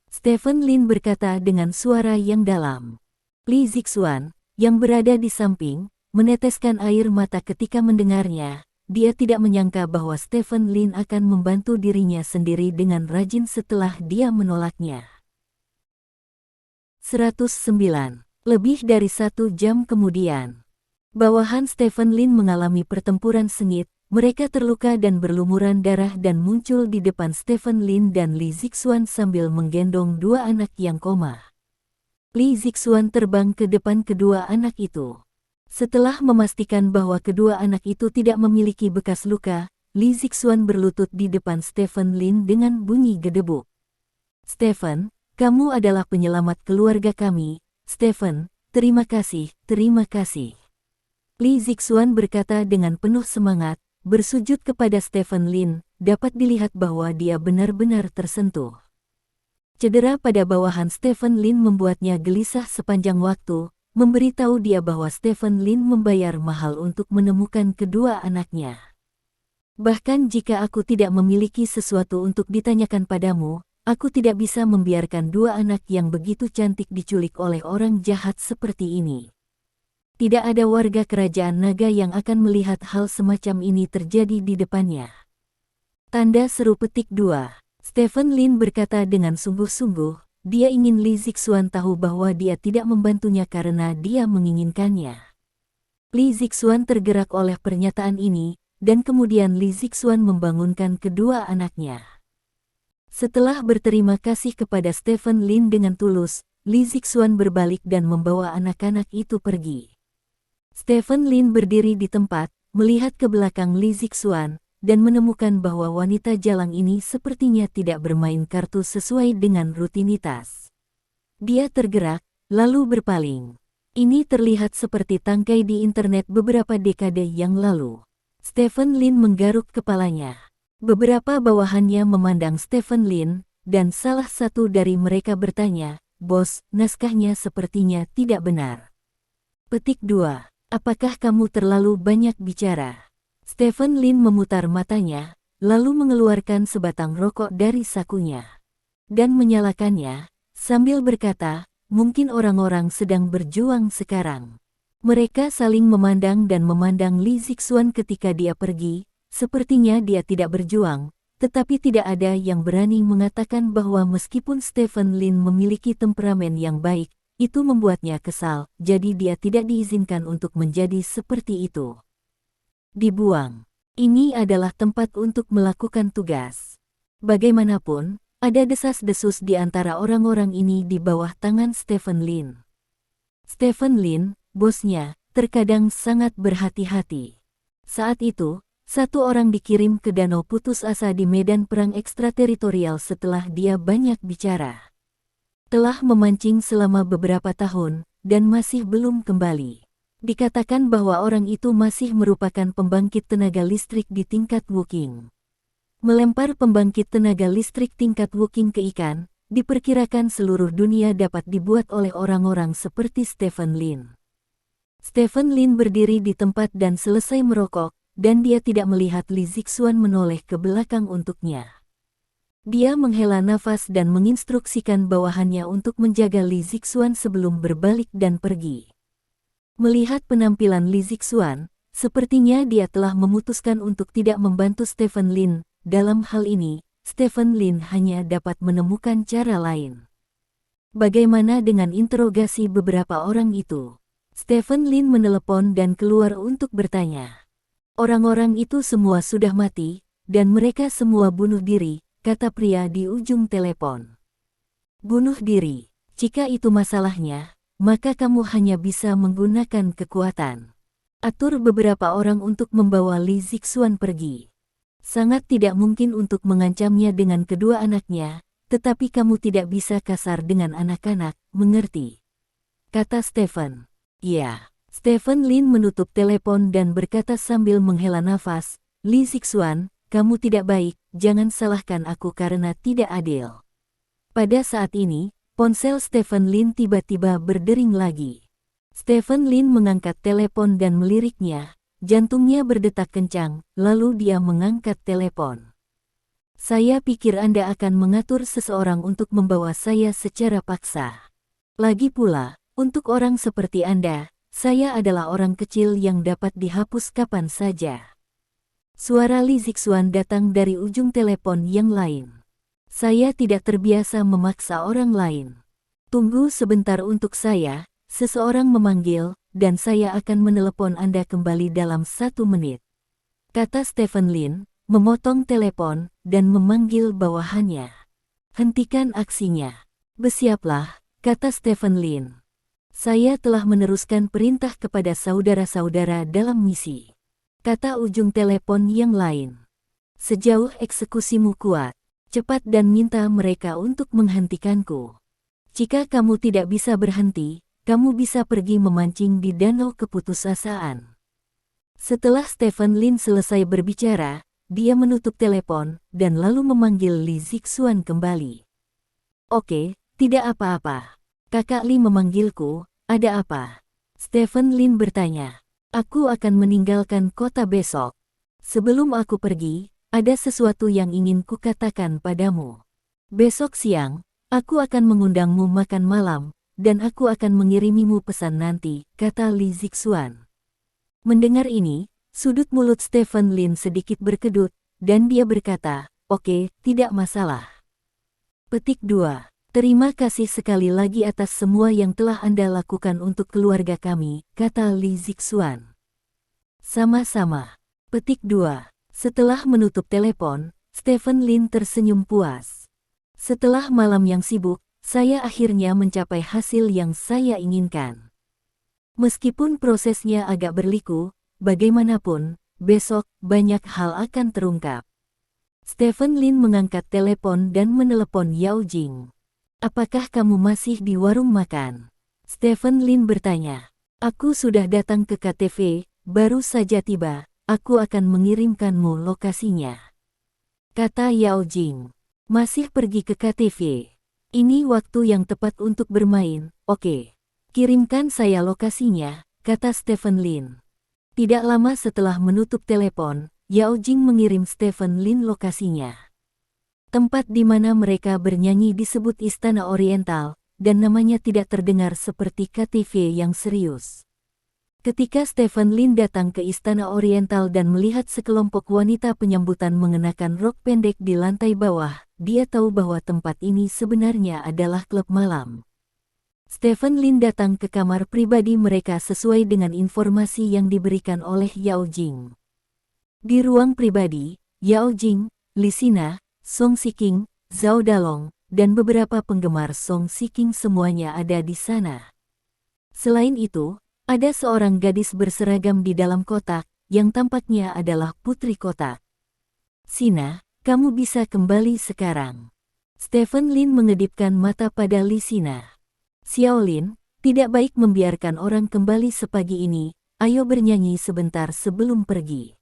Stephen Lin berkata dengan suara yang dalam. Li Zixuan, yang berada di samping, meneteskan air mata ketika mendengarnya. Dia tidak menyangka bahwa Stephen Lin akan membantu dirinya sendiri dengan rajin setelah dia menolaknya. 109. Lebih dari 1 jam kemudian, bawahan Stephen Lin mengalami pertempuran sengit. Mereka terluka dan berlumuran darah dan muncul di depan Stephen Lin dan Li Zixuan sambil menggendong dua anak yang koma. Li Zixuan terbang ke depan kedua anak itu. Setelah memastikan bahwa kedua anak itu tidak memiliki bekas luka, Li Zixuan berlutut di depan Stephen Lin dengan bunyi gedebuk. "Stephen, kamu adalah penyelamat keluarga kami. Stephen, terima kasih, terima kasih." Li Zixuan berkata dengan penuh semangat, bersujud kepada Stephen Lin. Dapat dilihat bahwa dia benar-benar tersentuh. Cedera pada bawahan Stephen Lin membuatnya gelisah sepanjang waktu, memberitahu dia bahwa Stephen Lin membayar mahal untuk menemukan kedua anaknya. "Bahkan jika aku tidak memiliki sesuatu untuk ditanyakan padamu, aku tidak bisa membiarkan dua anak yang begitu cantik diculik oleh orang jahat seperti ini. Tidak ada warga kerajaan naga yang akan melihat hal semacam ini terjadi di depannya." Tanda seru petik 2. Stephen Lin berkata dengan sungguh-sungguh. Dia ingin Li Zixuan tahu bahwa dia tidak membantunya karena dia menginginkannya. Li Zixuan tergerak oleh pernyataan ini, dan kemudian Li Zixuan membangunkan kedua anaknya. Setelah berterima kasih kepada Stephen Lin dengan tulus, Li Zixuan berbalik dan membawa anak-anak itu pergi. Stephen Lin berdiri di tempat, melihat ke belakang Li Zixuan, dan menemukan bahwa wanita jalang ini sepertinya tidak bermain kartu sesuai dengan rutinitas. Dia tergerak, lalu berpaling. Ini terlihat seperti tangkai di internet beberapa dekade yang lalu. Stephen Lin menggaruk kepalanya. Beberapa bawahannya memandang Stephen Lin, dan salah satu dari mereka bertanya, "Bos, naskahnya sepertinya tidak benar." Petik 2. Apakah kamu terlalu banyak bicara? Stephen Lin memutar matanya, lalu mengeluarkan sebatang rokok dari sakunya. Dan menyalakannya, sambil berkata, "Mungkin orang-orang sedang berjuang sekarang." Mereka saling memandang dan memandang Li Zixuan ketika dia pergi. Sepertinya dia tidak berjuang, tetapi tidak ada yang berani mengatakan bahwa meskipun Stephen Lin memiliki temperamen yang baik, itu membuatnya kesal, jadi dia tidak diizinkan untuk menjadi seperti itu. Dibuang. Ini adalah tempat untuk melakukan tugas. Bagaimanapun, ada desas-desus di antara orang-orang ini di bawah tangan Stephen Lin. Stephen Lin, bosnya, terkadang sangat berhati-hati. Saat itu, satu orang dikirim ke danau putus asa di medan perang ekstrateritorial setelah dia banyak bicara. Telah memancing selama beberapa tahun, dan masih belum kembali. Dikatakan bahwa orang itu masih merupakan pembangkit tenaga listrik di tingkat Woking. Melempar pembangkit tenaga listrik tingkat Woking ke ikan, diperkirakan seluruh dunia dapat dibuat oleh orang-orang seperti Stephen Lin. Stephen Lin berdiri di tempat dan selesai merokok, dan dia tidak melihat Li Zixuan menoleh ke belakang untuknya. Dia menghela nafas dan menginstruksikan bawahannya untuk menjaga Li Zixuan sebelum berbalik dan pergi. Melihat penampilan Li Zixuan, sepertinya dia telah memutuskan untuk tidak membantu Stephen Lin. Dalam hal ini, Stephen Lin hanya dapat menemukan cara lain. Bagaimana dengan interogasi beberapa orang itu? Stephen Lin menelepon dan keluar untuk bertanya. "Orang-orang itu semua sudah mati, dan mereka semua bunuh diri," kata pria di ujung telepon. "Bunuh diri? Jika itu masalahnya, maka kamu hanya bisa menggunakan kekuatan. Atur beberapa orang untuk membawa Li Zixuan pergi. Sangat tidak mungkin untuk mengancamnya dengan kedua anaknya, tetapi kamu tidak bisa kasar dengan anak-anak, mengerti?" kata Stephen. "Ya." Stephen Lin menutup telepon dan berkata sambil menghela nafas, "Li Zixuan, kamu tidak baik, jangan salahkan aku karena tidak adil." Pada saat ini, ponsel Stephen Lin tiba-tiba berdering lagi. Stephen Lin mengangkat telepon dan meliriknya, jantungnya berdetak kencang, lalu dia mengangkat telepon. Saya pikir Anda akan mengatur seseorang untuk membawa saya secara paksa. Lagi pula, untuk orang seperti Anda, saya adalah orang kecil yang dapat dihapus kapan saja. Suara Li Zixuan datang dari ujung telepon yang lain. Saya tidak terbiasa memaksa orang lain. Tunggu sebentar untuk saya, seseorang memanggil, dan saya akan menelepon Anda kembali dalam 1 menit. Kata Stephen Lin, memotong telepon, dan memanggil bawahannya. Hentikan aksinya. Bersiaplah, kata Stephen Lin. Saya telah meneruskan perintah kepada saudara-saudara dalam misi. Kata ujung telepon yang lain. Sejauh eksekusimu kuat, cepat dan minta mereka untuk menghentikanku. Jika kamu tidak bisa berhenti, kamu bisa pergi memancing di danau keputusasaan. Setelah Stephen Lin selesai berbicara, dia menutup telepon, dan lalu memanggil Li Zixuan kembali. Oke, tidak apa-apa. Kakak Li memanggilku, ada apa? Stephen Lin bertanya. Aku akan meninggalkan kota besok. Sebelum aku pergi, ada sesuatu yang ingin kukatakan padamu. Besok siang, aku akan mengundangmu makan malam, dan aku akan mengirimimu pesan nanti, kata Li Zixuan. Mendengar ini, sudut mulut Stephen Lin sedikit berkedut, dan dia berkata, oke, tidak masalah. Petik 2. Terima kasih sekali lagi atas semua yang telah Anda lakukan untuk keluarga kami, kata Li Zixuan. Sama-sama. Petik 2. Setelah menutup telepon, Stephen Lin tersenyum puas. Setelah malam yang sibuk, saya akhirnya mencapai hasil yang saya inginkan. Meskipun prosesnya agak berliku, bagaimanapun, besok banyak hal akan terungkap. Stephen Lin mengangkat telepon dan menelepon Yao Jing. Apakah kamu masih di warung makan? Stephen Lin bertanya. Aku sudah datang ke KTV, baru saja tiba, aku akan mengirimkanmu lokasinya. Kata Yao Jing. Masih pergi ke KTV. Ini waktu yang tepat untuk bermain, oke. Kirimkan saya lokasinya, kata Stephen Lin. Tidak lama setelah menutup telepon, Yao Jing mengirim Stephen Lin lokasinya. Tempat di mana mereka bernyanyi disebut Istana Oriental, dan namanya tidak terdengar seperti KTV yang serius. Ketika Stephen Lin datang ke Istana Oriental dan melihat sekelompok wanita penyambutan mengenakan rok pendek di lantai bawah, dia tahu bahwa tempat ini sebenarnya adalah klub malam. Stephen Lin datang ke kamar pribadi mereka sesuai dengan informasi yang diberikan oleh Yao Jing. Di ruang pribadi, Yao Jing, Li Sina, Song Siking, Zhao Dalong, dan beberapa penggemar Song Siking semuanya ada di sana. Selain itu, ada seorang gadis berseragam di dalam kotak, yang tampaknya adalah putri kotak. Sina, kamu bisa kembali sekarang. Stephen Lin mengedipkan mata pada Li Sina. Xiaolin, tidak baik membiarkan orang kembali sepagi ini, ayo bernyanyi sebentar sebelum pergi.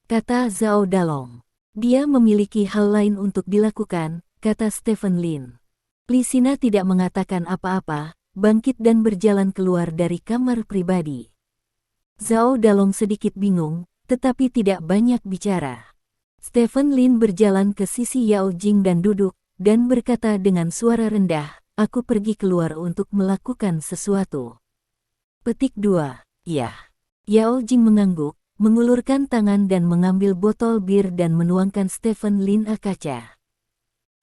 Kata Zhao Dalong. Dia memiliki hal lain untuk dilakukan, kata Stephen Lin. Li Sina tidak mengatakan apa-apa, bangkit dan berjalan keluar dari kamar pribadi. Zhao Dalong sedikit bingung, tetapi tidak banyak bicara. Stephen Lin berjalan ke sisi Yao Jing dan duduk, dan berkata dengan suara rendah, aku pergi keluar untuk melakukan sesuatu. Petik 2. Ya. Yao Jing mengangguk, mengulurkan tangan dan mengambil botol bir dan menuangkan Stephen Lin ke kaca.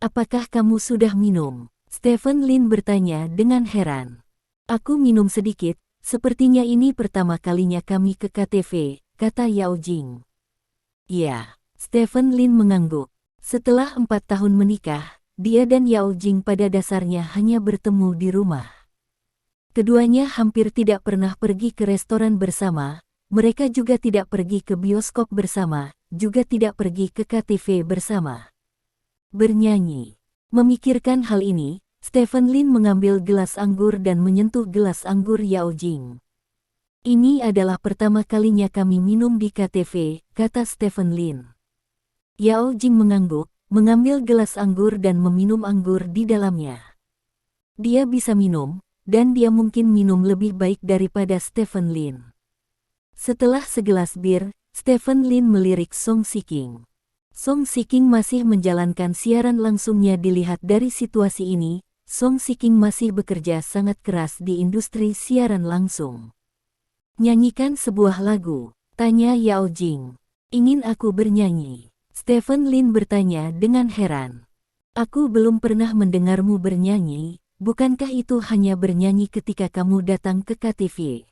Apakah kamu sudah minum? Stephen Lin bertanya dengan heran. Aku minum sedikit, sepertinya ini pertama kalinya kami ke KTV, kata Yao Jing. Ya. Stephen Lin mengangguk. Setelah 4 tahun menikah, dia dan Yao Jing pada dasarnya hanya bertemu di rumah. Keduanya hampir tidak pernah pergi ke restoran bersama, mereka juga tidak pergi ke bioskop bersama, juga tidak pergi ke KTV bersama. Bernyanyi. Memikirkan hal ini, Stephen Lin mengambil gelas anggur dan menyentuh gelas anggur Yao Jing. Ini adalah pertama kalinya kami minum di KTV, kata Stephen Lin. Yao Jing mengangguk, mengambil gelas anggur dan meminum anggur di dalamnya. Dia bisa minum, dan dia mungkin minum lebih baik daripada Stephen Lin. Setelah segelas bir, Stephen Lin melirik Song Siking. Song Shiking masih menjalankan siaran langsungnya. Dilihat dari situasi ini, Song Shiking masih bekerja sangat keras di industri siaran langsung. Nyanyikan sebuah lagu, tanya Yao Jing. Ingin aku bernyanyi? Stephen Lin bertanya dengan heran. Aku belum pernah mendengarmu bernyanyi, bukankah itu hanya bernyanyi ketika kamu datang ke KTV?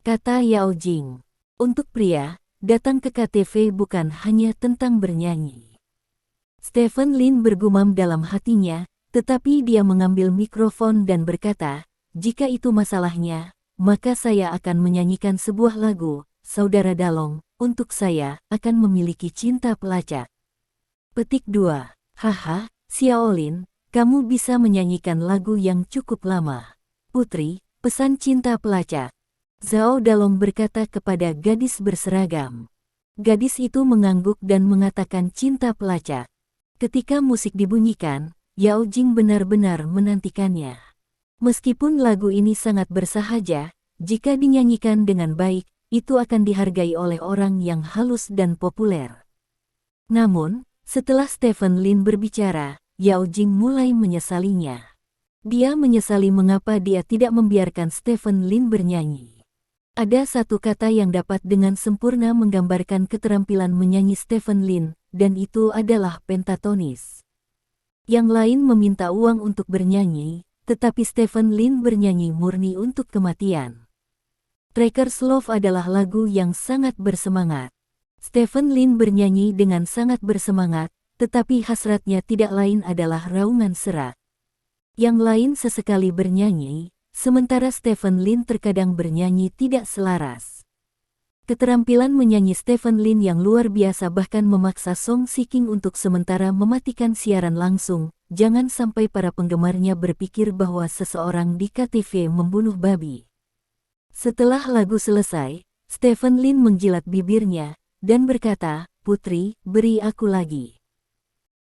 Kata Yao Jing. Untuk pria, datang ke KTV bukan hanya tentang bernyanyi. Stephen Lin bergumam dalam hatinya, tetapi dia mengambil mikrofon dan berkata, jika itu masalahnya, maka saya akan menyanyikan sebuah lagu, Saudara Dalong, untuk saya akan memiliki cinta pelacak. Petik 2. Haha, Xiaolin, kamu bisa menyanyikan lagu yang cukup lama. Putri, pesan cinta pelacak. Zhao Dalong berkata kepada gadis berseragam. Gadis itu mengangguk dan mengatakan cinta pelacak. Ketika musik dibunyikan, Yao Jing benar-benar menantikannya. Meskipun lagu ini sangat bersahaja, jika dinyanyikan dengan baik, itu akan dihargai oleh orang yang halus dan populer. Namun, setelah Stephen Lin berbicara, Yao Jing mulai menyesalinya. Dia menyesali mengapa dia tidak membiarkan Stephen Lin bernyanyi. Ada satu kata yang dapat dengan sempurna menggambarkan keterampilan menyanyi Stephen Lin, dan itu adalah pentatonis. Yang lain meminta uang untuk bernyanyi, tetapi Stephen Lin bernyanyi murni untuk kematian. Tracker's Love adalah lagu yang sangat bersemangat. Stephen Lin bernyanyi dengan sangat bersemangat, tetapi hasratnya tidak lain adalah raungan serak. Yang lain sesekali bernyanyi, sementara Stephen Lin terkadang bernyanyi tidak selaras. Keterampilan menyanyi Stephen Lin yang luar biasa bahkan memaksa Song Shiking untuk sementara mematikan siaran langsung. Jangan sampai para penggemarnya berpikir bahwa seseorang di KTV membunuh babi. Setelah lagu selesai, Stephen Lin menjilat bibirnya dan berkata, "Putri, beri aku lagi."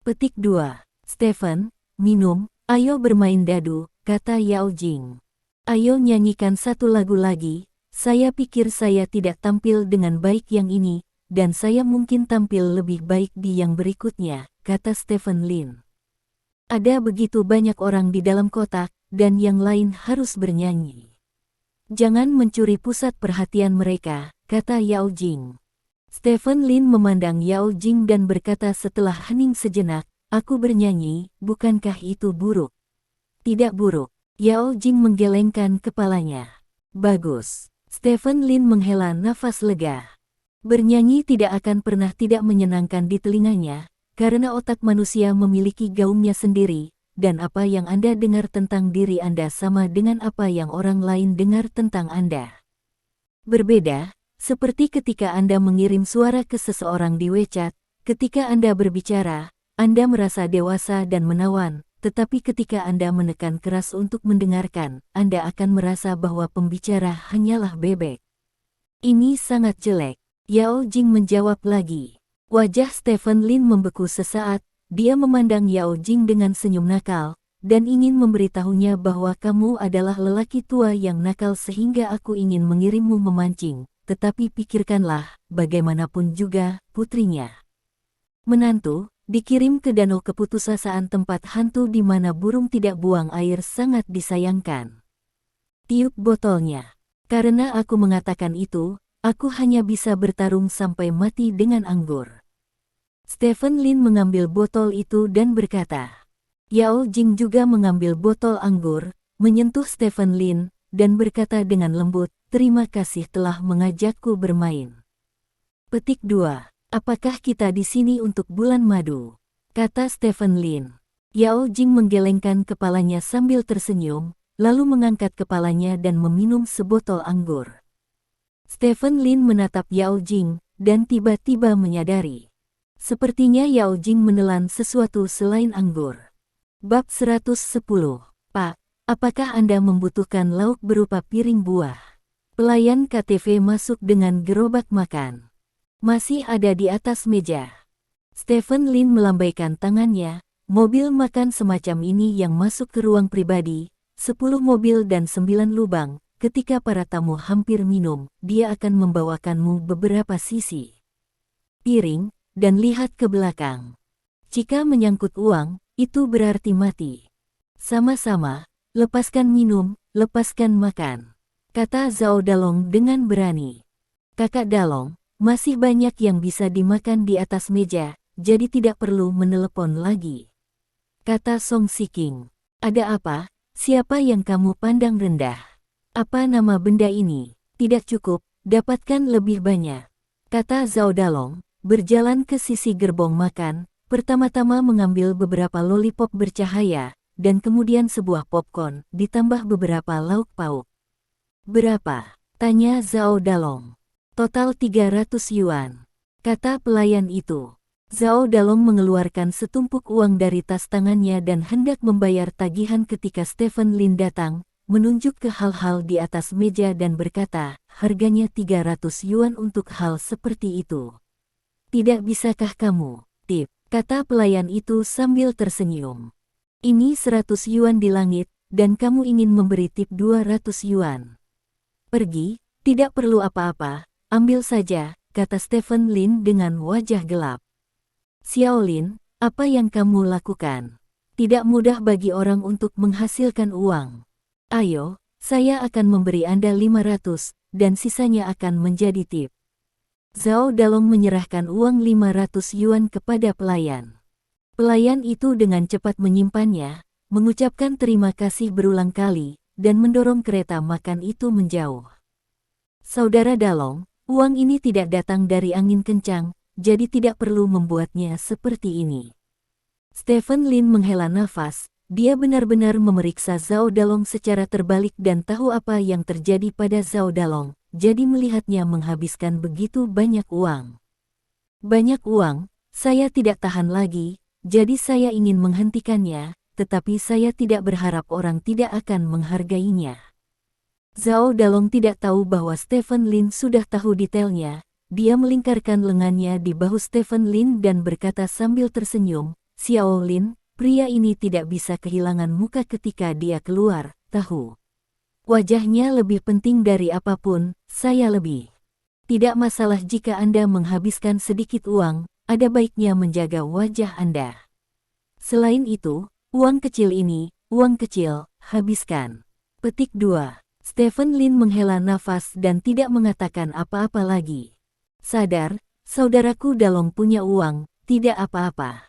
Petik 2. Stephen, minum, ayo bermain dadu, kata Yao Jing. Ayo nyanyikan satu lagu lagi, saya pikir saya tidak tampil dengan baik yang ini, dan saya mungkin tampil lebih baik di yang berikutnya, kata Stephen Lin. Ada begitu banyak orang di dalam kotak, dan yang lain harus bernyanyi. Jangan mencuri pusat perhatian mereka, kata Yao Jing. Stephen Lin memandang Yao Jing dan berkata setelah hening sejenak, aku bernyanyi, bukankah itu buruk? Tidak buruk. Yao Jing menggelengkan kepalanya. Bagus. Stephen Lin menghela nafas lega. Bernyanyi tidak akan pernah tidak menyenangkan di telinganya, karena otak manusia memiliki gaungnya sendiri, dan apa yang Anda dengar tentang diri Anda sama dengan apa yang orang lain dengar tentang Anda. Berbeda, seperti ketika Anda mengirim suara ke seseorang di WeChat, ketika Anda berbicara, Anda merasa dewasa dan menawan. Tetapi ketika Anda menekan keras untuk mendengarkan, Anda akan merasa bahwa pembicara hanyalah bebek. Ini sangat jelek. Yao Jing menjawab lagi. Wajah Stephen Lin membeku sesaat, dia memandang Yao Jing dengan senyum nakal, dan ingin memberitahunya bahwa kamu adalah lelaki tua yang nakal sehingga aku ingin mengirimmu memancing, tetapi pikirkanlah, bagaimanapun juga, putrinya. Menantu, dikirim ke danau keputusasaan tempat hantu di mana burung tidak buang air sangat disayangkan. Tiup botolnya. Karena aku mengatakan itu, aku hanya bisa bertarung sampai mati dengan anggur. Stephen Lin mengambil botol itu dan berkata. Yao Jing juga mengambil botol anggur, menyentuh Stephen Lin, dan berkata dengan lembut, terima kasih telah mengajakku bermain. Petik 2. Apakah kita di sini untuk bulan madu? Kata Stephen Lin. Yao Jing menggelengkan kepalanya sambil tersenyum, lalu mengangkat kepalanya dan meminum sebotol anggur. Stephen Lin menatap Yao Jing, dan tiba-tiba menyadari. Sepertinya Yao Jing menelan sesuatu selain anggur. Bab 110. Pak, apakah Anda membutuhkan lauk berupa piring buah? Pelayan KTV masuk dengan gerobak makan. Masih ada di atas meja. Stephen Lin melambaikan tangannya, mobil makan semacam ini yang masuk ke ruang pribadi, 10 mobil dan 9 lubang, ketika para tamu hampir minum, dia akan membawakanmu beberapa sisi. Piring, dan lihat ke belakang. Jika menyangkut uang, itu berarti mati. Sama-sama, lepaskan minum, lepaskan makan, kata Zhao Dalong dengan berani. Kakak Dalong, masih banyak yang bisa dimakan di atas meja, jadi tidak perlu menelepon lagi, kata Song Shiking. Ada apa? Siapa yang kamu pandang rendah? Apa nama benda ini? Tidak cukup, dapatkan lebih banyak, kata Zhao Dalong, berjalan ke sisi gerbong makan, pertama-tama mengambil beberapa lollipop bercahaya, dan kemudian sebuah popcorn, ditambah beberapa lauk pauk. Berapa? Tanya Zhao Dalong. Total 300 yuan, kata pelayan itu. Zhao Dalong mengeluarkan setumpuk uang dari tas tangannya dan hendak membayar tagihan ketika Stephen Lin datang, menunjuk ke hal-hal di atas meja dan berkata, harganya 300 yuan untuk hal seperti itu. Tidak bisakah kamu, tip, kata pelayan itu sambil tersenyum. Ini 100 yuan di langit, dan kamu ingin memberi tip 200 yuan. Pergi, tidak perlu apa-apa, ambil saja, kata Stephen Lin dengan wajah gelap. Xiao Lin, apa yang kamu lakukan? Tidak mudah bagi orang untuk menghasilkan uang. Ayo, saya akan memberi Anda 500, dan sisanya akan menjadi tip. Zhao Dalong menyerahkan uang 500 yuan kepada pelayan. Pelayan itu dengan cepat menyimpannya, mengucapkan terima kasih berulang kali, dan mendorong kereta makan itu menjauh. Saudara Dalong, uang ini tidak datang dari angin kencang, jadi tidak perlu membuatnya seperti ini. Stephen Lin menghela nafas, dia benar-benar memeriksa Zhao Dalong secara terbalik dan tahu apa yang terjadi pada Zhao Dalong, jadi melihatnya menghabiskan begitu banyak uang. Banyak uang, saya tidak tahan lagi, jadi saya ingin menghentikannya, tetapi saya tidak berharap orang tidak akan menghargainya. Zhao Dalong tidak tahu bahwa Stephen Lin sudah tahu detailnya. Dia melingkarkan lengannya di bahu Stephen Lin dan berkata sambil tersenyum, Xiao Lin, pria ini tidak bisa kehilangan muka ketika dia keluar, tahu. Wajahnya lebih penting dari apapun, saya lebih. Tidak masalah jika Anda menghabiskan sedikit uang, ada baiknya menjaga wajah Anda. Selain itu, uang kecil ini, uang kecil, habiskan. Petik 2. Stephen Lin menghela nafas dan tidak mengatakan apa-apa lagi. Sadar, saudaraku Dalong punya uang, tidak apa-apa,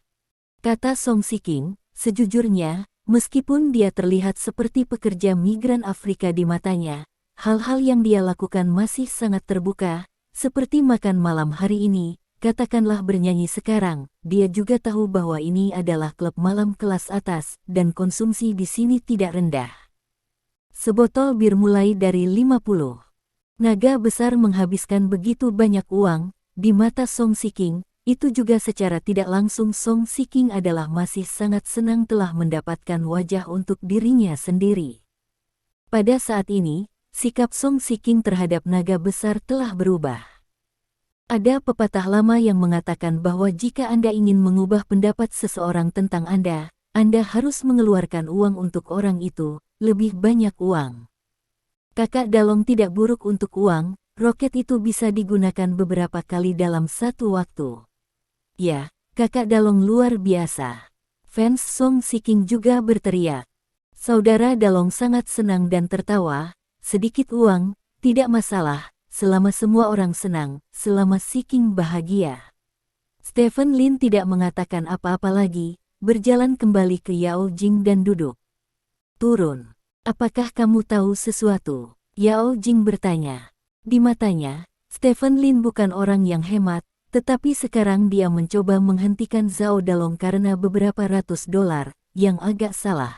kata Song Shiking. Sejujurnya, meskipun dia terlihat seperti pekerja migran Afrika di matanya, hal-hal yang dia lakukan masih sangat terbuka, seperti makan malam hari ini, katakanlah bernyanyi sekarang. Dia juga tahu bahwa ini adalah klub malam kelas atas, dan konsumsi di sini tidak rendah. Sebotol bir mulai dari 50. Naga besar menghabiskan begitu banyak uang, di mata Song Shiking, itu juga secara tidak langsung Song Shiking adalah masih sangat senang telah mendapatkan wajah untuk dirinya sendiri. Pada saat ini, sikap Song Shiking terhadap naga besar telah berubah. Ada pepatah lama yang mengatakan bahwa jika Anda ingin mengubah pendapat seseorang tentang Anda harus mengeluarkan uang untuk orang itu, lebih banyak uang. Kakak Dalong tidak buruk untuk uang, roket itu bisa digunakan beberapa kali dalam satu waktu. Ya, kakak Dalong luar biasa. Fans Song Shiking juga berteriak. Saudara Dalong sangat senang dan tertawa, sedikit uang, tidak masalah. Selama semua orang senang, selama Shiking bahagia. Stephen Lin tidak mengatakan apa-apa lagi, berjalan kembali ke Yao Jing dan duduk. Turun. Apakah kamu tahu sesuatu? Yao Jing bertanya. Di matanya, Stephen Lin bukan orang yang hemat, tetapi sekarang dia mencoba menghentikan Zhao Dalong karena beberapa ratus dolar, yang agak salah.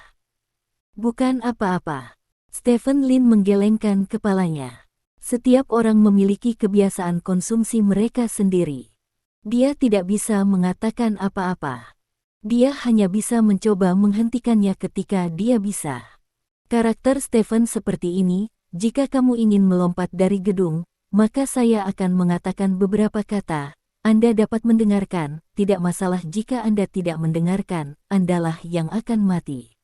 Bukan apa-apa. Stephen Lin menggelengkan kepalanya. Setiap orang memiliki kebiasaan konsumsi mereka sendiri. Dia tidak bisa mengatakan apa-apa. Dia hanya bisa mencoba menghentikannya ketika dia bisa. Karakter Stephen seperti ini, jika kamu ingin melompat dari gedung, maka saya akan mengatakan beberapa kata. Anda dapat mendengarkan, tidak masalah jika Anda tidak mendengarkan, Andalah yang akan mati.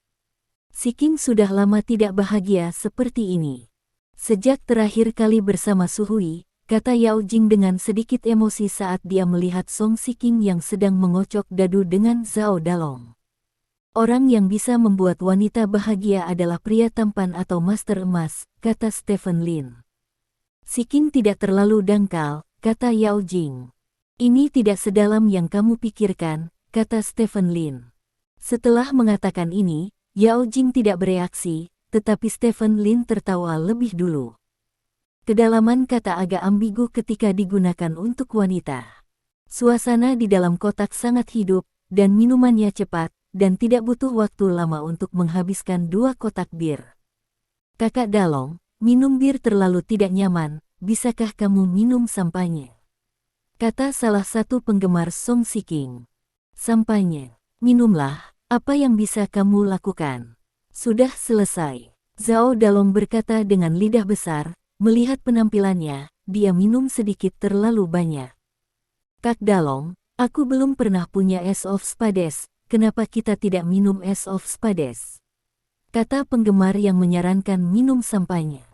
Shiking sudah lama tidak bahagia seperti ini. Sejak terakhir kali bersama Suhui, kata Yao Jing dengan sedikit emosi saat dia melihat Song Shiking yang sedang mengocok dadu dengan Zhao Dalong. Orang yang bisa membuat wanita bahagia adalah pria tampan atau master emas, kata Stephen Lin. Shiking tidak terlalu dangkal, kata Yao Jing. Ini tidak sedalam yang kamu pikirkan, kata Stephen Lin. Setelah mengatakan ini, Yao Jing tidak bereaksi, tetapi Stephen Lin tertawa lebih dulu. Kedalaman kata agak ambigu ketika digunakan untuk wanita. Suasana di dalam kotak sangat hidup, dan minumannya cepat, dan tidak butuh waktu lama untuk menghabiskan 2 kotak bir. Kakak Dalong, minum bir terlalu tidak nyaman, bisakah kamu minum sampainya? Kata salah satu penggemar Song Shiking. Sampainya, minumlah, apa yang bisa kamu lakukan? Sudah selesai. Zhao Dalong berkata dengan lidah besar, melihat penampilannya, dia minum sedikit terlalu banyak. Kak Dalong, aku belum pernah punya Ace of Spades. Kenapa kita tidak minum Ace of Spades? Kata penggemar yang menyarankan minum sampainya.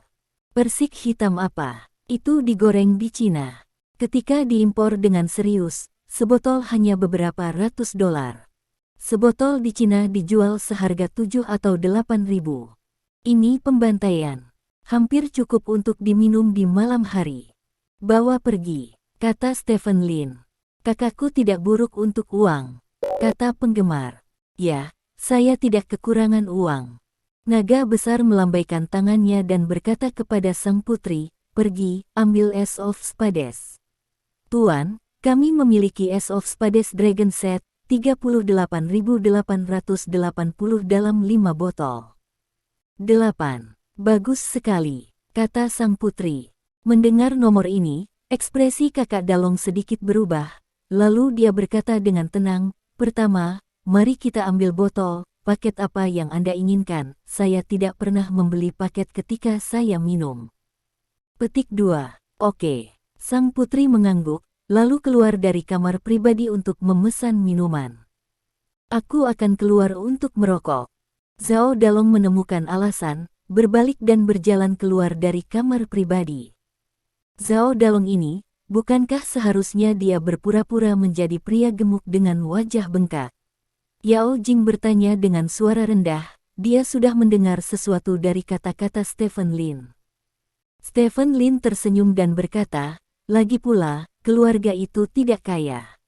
Persik hitam apa? Itu digoreng di Cina. Ketika diimpor dengan serius, sebotol hanya beberapa ratus dolar. Sebotol di Cina dijual seharga 7 atau 8 ribu. Ini pembantaian. Hampir cukup untuk diminum di malam hari. Bawa pergi, kata Stephen Lin. Kakakku tidak buruk untuk uang. Kata penggemar. Ya, saya tidak kekurangan uang. Naga besar melambaikan tangannya dan berkata kepada sang putri, pergi, ambil Ace of Spades. Tuan, kami memiliki Ace of Spades Dragon Set, 38.880 dalam 5 botol. 8. Bagus sekali, kata sang putri. Mendengar nomor ini, ekspresi kakak Dalong sedikit berubah, lalu dia berkata dengan tenang, pertama, mari kita ambil botol, paket apa yang Anda inginkan, saya tidak pernah membeli paket ketika saya minum. Petik 2. Oke. Sang putri mengangguk, lalu keluar dari kamar pribadi untuk memesan minuman. Aku akan keluar untuk merokok. Zhao Dalong menemukan alasan, berbalik dan berjalan keluar dari kamar pribadi. Zhao Dalong ini, bukankah seharusnya dia berpura-pura menjadi pria gemuk dengan wajah bengkak? Yao Jing bertanya dengan suara rendah, dia sudah mendengar sesuatu dari kata-kata Stephen Lin. Stephen Lin tersenyum dan berkata, lagi pula, keluarga itu tidak kaya.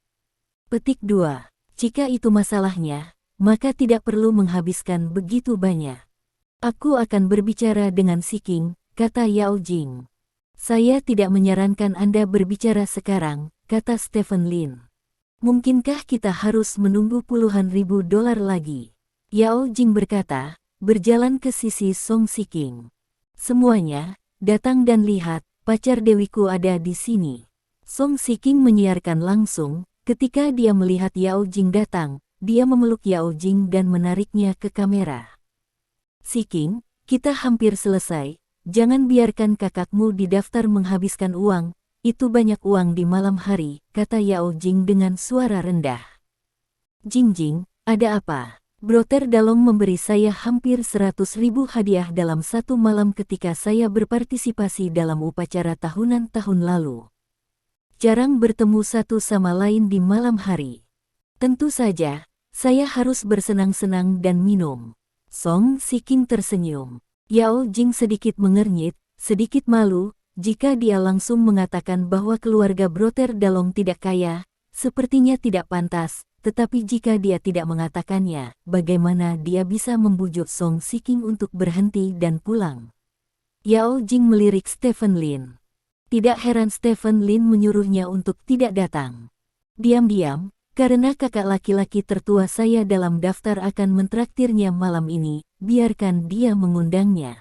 Petik 2. Jika itu masalahnya, maka tidak perlu menghabiskan begitu banyak. Aku akan berbicara dengan Shiking, kata Yao Jing. Saya tidak menyarankan Anda berbicara sekarang, kata Stephen Lin. Mungkinkah kita harus menunggu puluhan ribu dolar lagi? Yao Jing berkata, berjalan ke sisi Song Shiking. Semuanya, datang dan lihat, pacar dewiku ada di sini. Song Shiking menyiarkan langsung, ketika dia melihat Yao Jing datang, dia memeluk Yao Jing dan menariknya ke kamera. Shiking, kita hampir selesai. Jangan biarkan kakakmu di daftar menghabiskan uang, itu banyak uang di malam hari, kata Yao Jing dengan suara rendah. Jing, ada apa? Brother Dalong memberi saya hampir 100.000 hadiah dalam satu malam ketika saya berpartisipasi dalam upacara tahunan tahun lalu. Jarang bertemu satu sama lain di malam hari. Tentu saja, saya harus bersenang-senang dan minum. Song Shiking tersenyum. Yao Jing sedikit mengernyit, sedikit malu, jika dia langsung mengatakan bahwa keluarga Brother Dalong tidak kaya, sepertinya tidak pantas, tetapi jika dia tidak mengatakannya, bagaimana dia bisa membujuk Song Shiking untuk berhenti dan pulang? Yao Jing melirik Stephen Lin. Tidak heran Stephen Lin menyuruhnya untuk tidak datang. Diam-diam, karena kakak laki-laki tertua saya dalam daftar akan mentraktirnya malam ini, biarkan dia mengundangnya.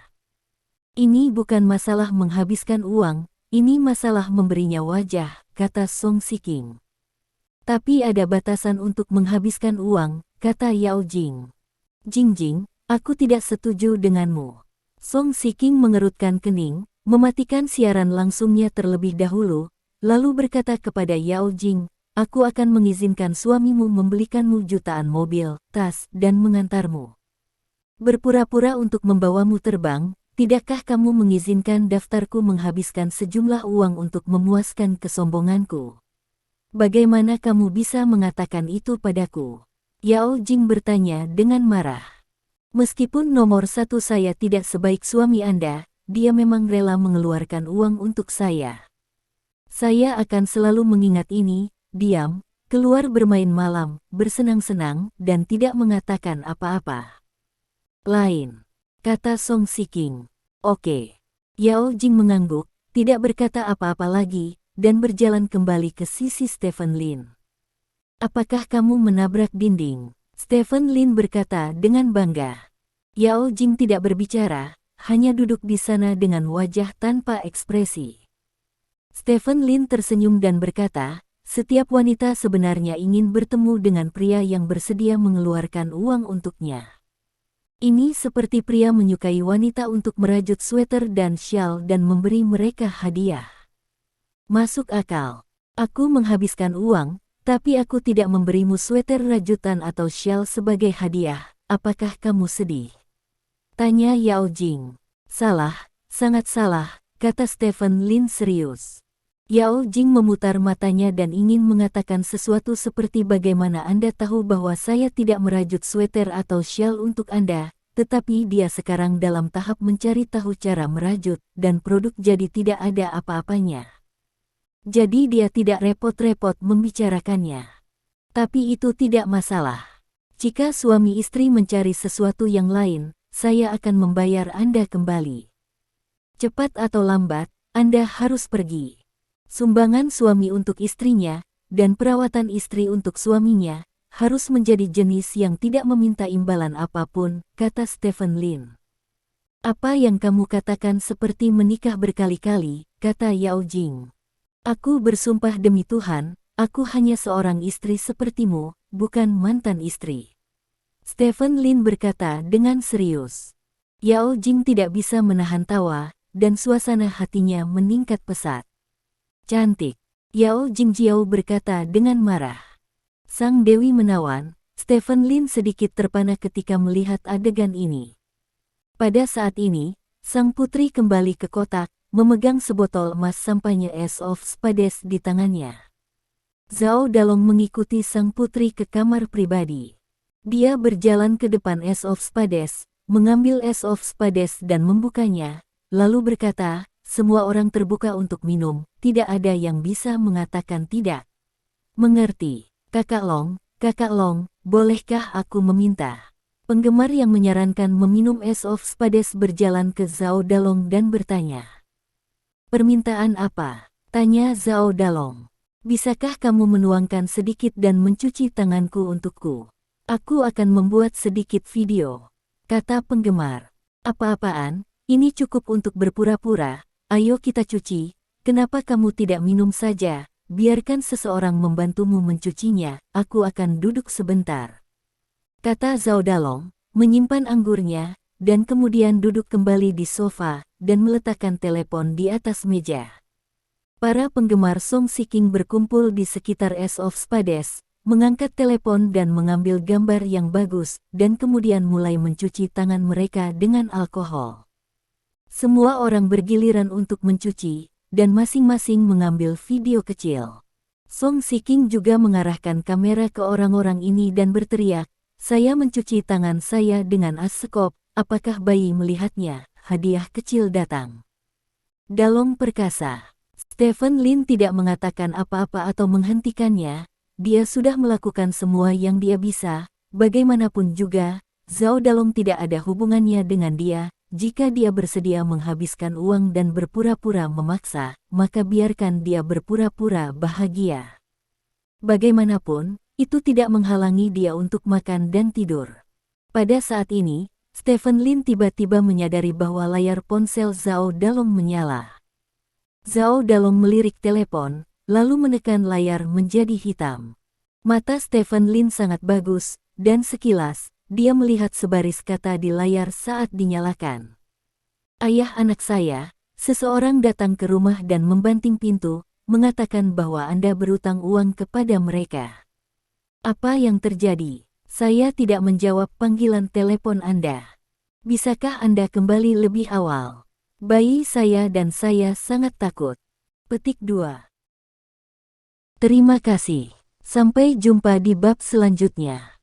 Ini bukan masalah menghabiskan uang, ini masalah memberinya wajah, kata Song Shiking. Tapi ada batasan untuk menghabiskan uang, kata Yao Jing. Jing, aku tidak setuju denganmu. Song Shiking mengerutkan kening, mematikan siaran langsungnya terlebih dahulu, lalu berkata kepada Yao Jing, aku akan mengizinkan suamimu membelikanmu jutaan mobil, tas, dan mengantarmu. Berpura-pura untuk membawamu terbang, tidakkah kamu mengizinkan daftarku menghabiskan sejumlah uang untuk memuaskan kesombonganku? Bagaimana kamu bisa mengatakan itu padaku? Yao Jing bertanya dengan marah. Meskipun nomor satu saya tidak sebaik suami Anda, dia memang rela mengeluarkan uang untuk saya. Saya akan selalu mengingat ini, diam, keluar bermain malam, bersenang-senang, dan tidak mengatakan apa-apa. Lain, kata Song Shiking. Oke. Yao Jing mengangguk, tidak berkata apa-apa lagi, dan berjalan kembali ke sisi Stephen Lin. Apakah kamu menabrak dinding? Stephen Lin berkata dengan bangga. Yao Jing tidak berbicara, hanya duduk di sana dengan wajah tanpa ekspresi. Stephen Lin tersenyum dan berkata, setiap wanita sebenarnya ingin bertemu dengan pria yang bersedia mengeluarkan uang untuknya. Ini seperti pria menyukai wanita untuk merajut sweater dan syal dan memberi mereka hadiah. Masuk akal. Aku menghabiskan uang, tapi aku tidak memberimu sweater rajutan atau syal sebagai hadiah. Apakah kamu sedih? Tanya Yao Jing. Salah, sangat salah, kata Stephen Lin serius. Yao Jing memutar matanya dan ingin mengatakan sesuatu seperti bagaimana Anda tahu bahwa saya tidak merajut sweater atau syal untuk Anda, tetapi dia sekarang dalam tahap mencari tahu cara merajut, dan produk jadi tidak ada apa-apanya. Jadi dia tidak repot-repot membicarakannya. Tapi itu tidak masalah. Jika suami istri mencari sesuatu yang lain, saya akan membayar Anda kembali. Cepat atau lambat, Anda harus pergi. Sumbangan suami untuk istrinya, dan perawatan istri untuk suaminya, harus menjadi jenis yang tidak meminta imbalan apapun, kata Stephen Lin. Apa yang kamu katakan seperti menikah berkali-kali, kata Yao Jing. Aku bersumpah demi Tuhan, aku hanya seorang istri sepertimu, bukan mantan istri. Stephen Lin berkata dengan serius. Yao Jing tidak bisa menahan tawa, dan suasana hatinya meningkat pesat. Cantik. Yao Jingjiao berkata dengan marah. Sang Dewi menawan, Stephen Lin sedikit terpana ketika melihat adegan ini. Pada saat ini, sang putri kembali ke kotak, memegang sebotol emas sampainya Ace of Spades di tangannya. Zhao Dalong mengikuti sang putri ke kamar pribadi. Dia berjalan ke depan Ace of Spades, mengambil Ace of Spades dan membukanya, lalu berkata, semua orang terbuka untuk minum, tidak ada yang bisa mengatakan tidak. Mengerti, Kakak Long, bolehkah aku meminta? Penggemar yang menyarankan meminum Ace of Spades berjalan ke Zhao Dalong dan bertanya. Permintaan apa? Tanya Zhao Dalong. Bisakah kamu menuangkan sedikit dan mencuci tanganku untukku? Aku akan membuat sedikit video. Kata penggemar. Apa-apaan, ini cukup untuk berpura-pura. Ayo kita cuci, kenapa kamu tidak minum saja, biarkan seseorang membantumu mencucinya, aku akan duduk sebentar. Kata Zhao Dalong, menyimpan anggurnya, dan kemudian duduk kembali di sofa, dan meletakkan telepon di atas meja. Para penggemar Song Shiking berkumpul di sekitar Ace of Spades, mengangkat telepon dan mengambil gambar yang bagus, dan kemudian mulai mencuci tangan mereka dengan alkohol. Semua orang bergiliran untuk mencuci, dan masing-masing mengambil video kecil. Song Shiking juga mengarahkan kamera ke orang-orang ini dan berteriak, saya mencuci tangan saya dengan as sekop, apakah bayi melihatnya? Hadiah kecil datang. Dalong perkasa. Stephen Lin tidak mengatakan apa-apa atau menghentikannya, dia sudah melakukan semua yang dia bisa, bagaimanapun juga, Zhao Dalong tidak ada hubungannya dengan dia. Jika dia bersedia menghabiskan uang dan berpura-pura memaksa, maka biarkan dia berpura-pura bahagia. Bagaimanapun, itu tidak menghalangi dia untuk makan dan tidur. Pada saat ini, Stephen Lin tiba-tiba menyadari bahwa layar ponsel Zhao Dalong menyala. Zhao Dalong melirik telepon, lalu menekan layar menjadi hitam. Mata Stephen Lin sangat bagus, dan sekilas, dia melihat sebaris kata di layar saat dinyalakan. Ayah anak saya, seseorang datang ke rumah dan membanting pintu, mengatakan bahwa Anda berutang uang kepada mereka. Apa yang terjadi? Saya tidak menjawab panggilan telepon Anda. Bisakah Anda kembali lebih awal? Bayi saya dan saya sangat takut. Petik 2. Terima kasih. Sampai jumpa di bab selanjutnya.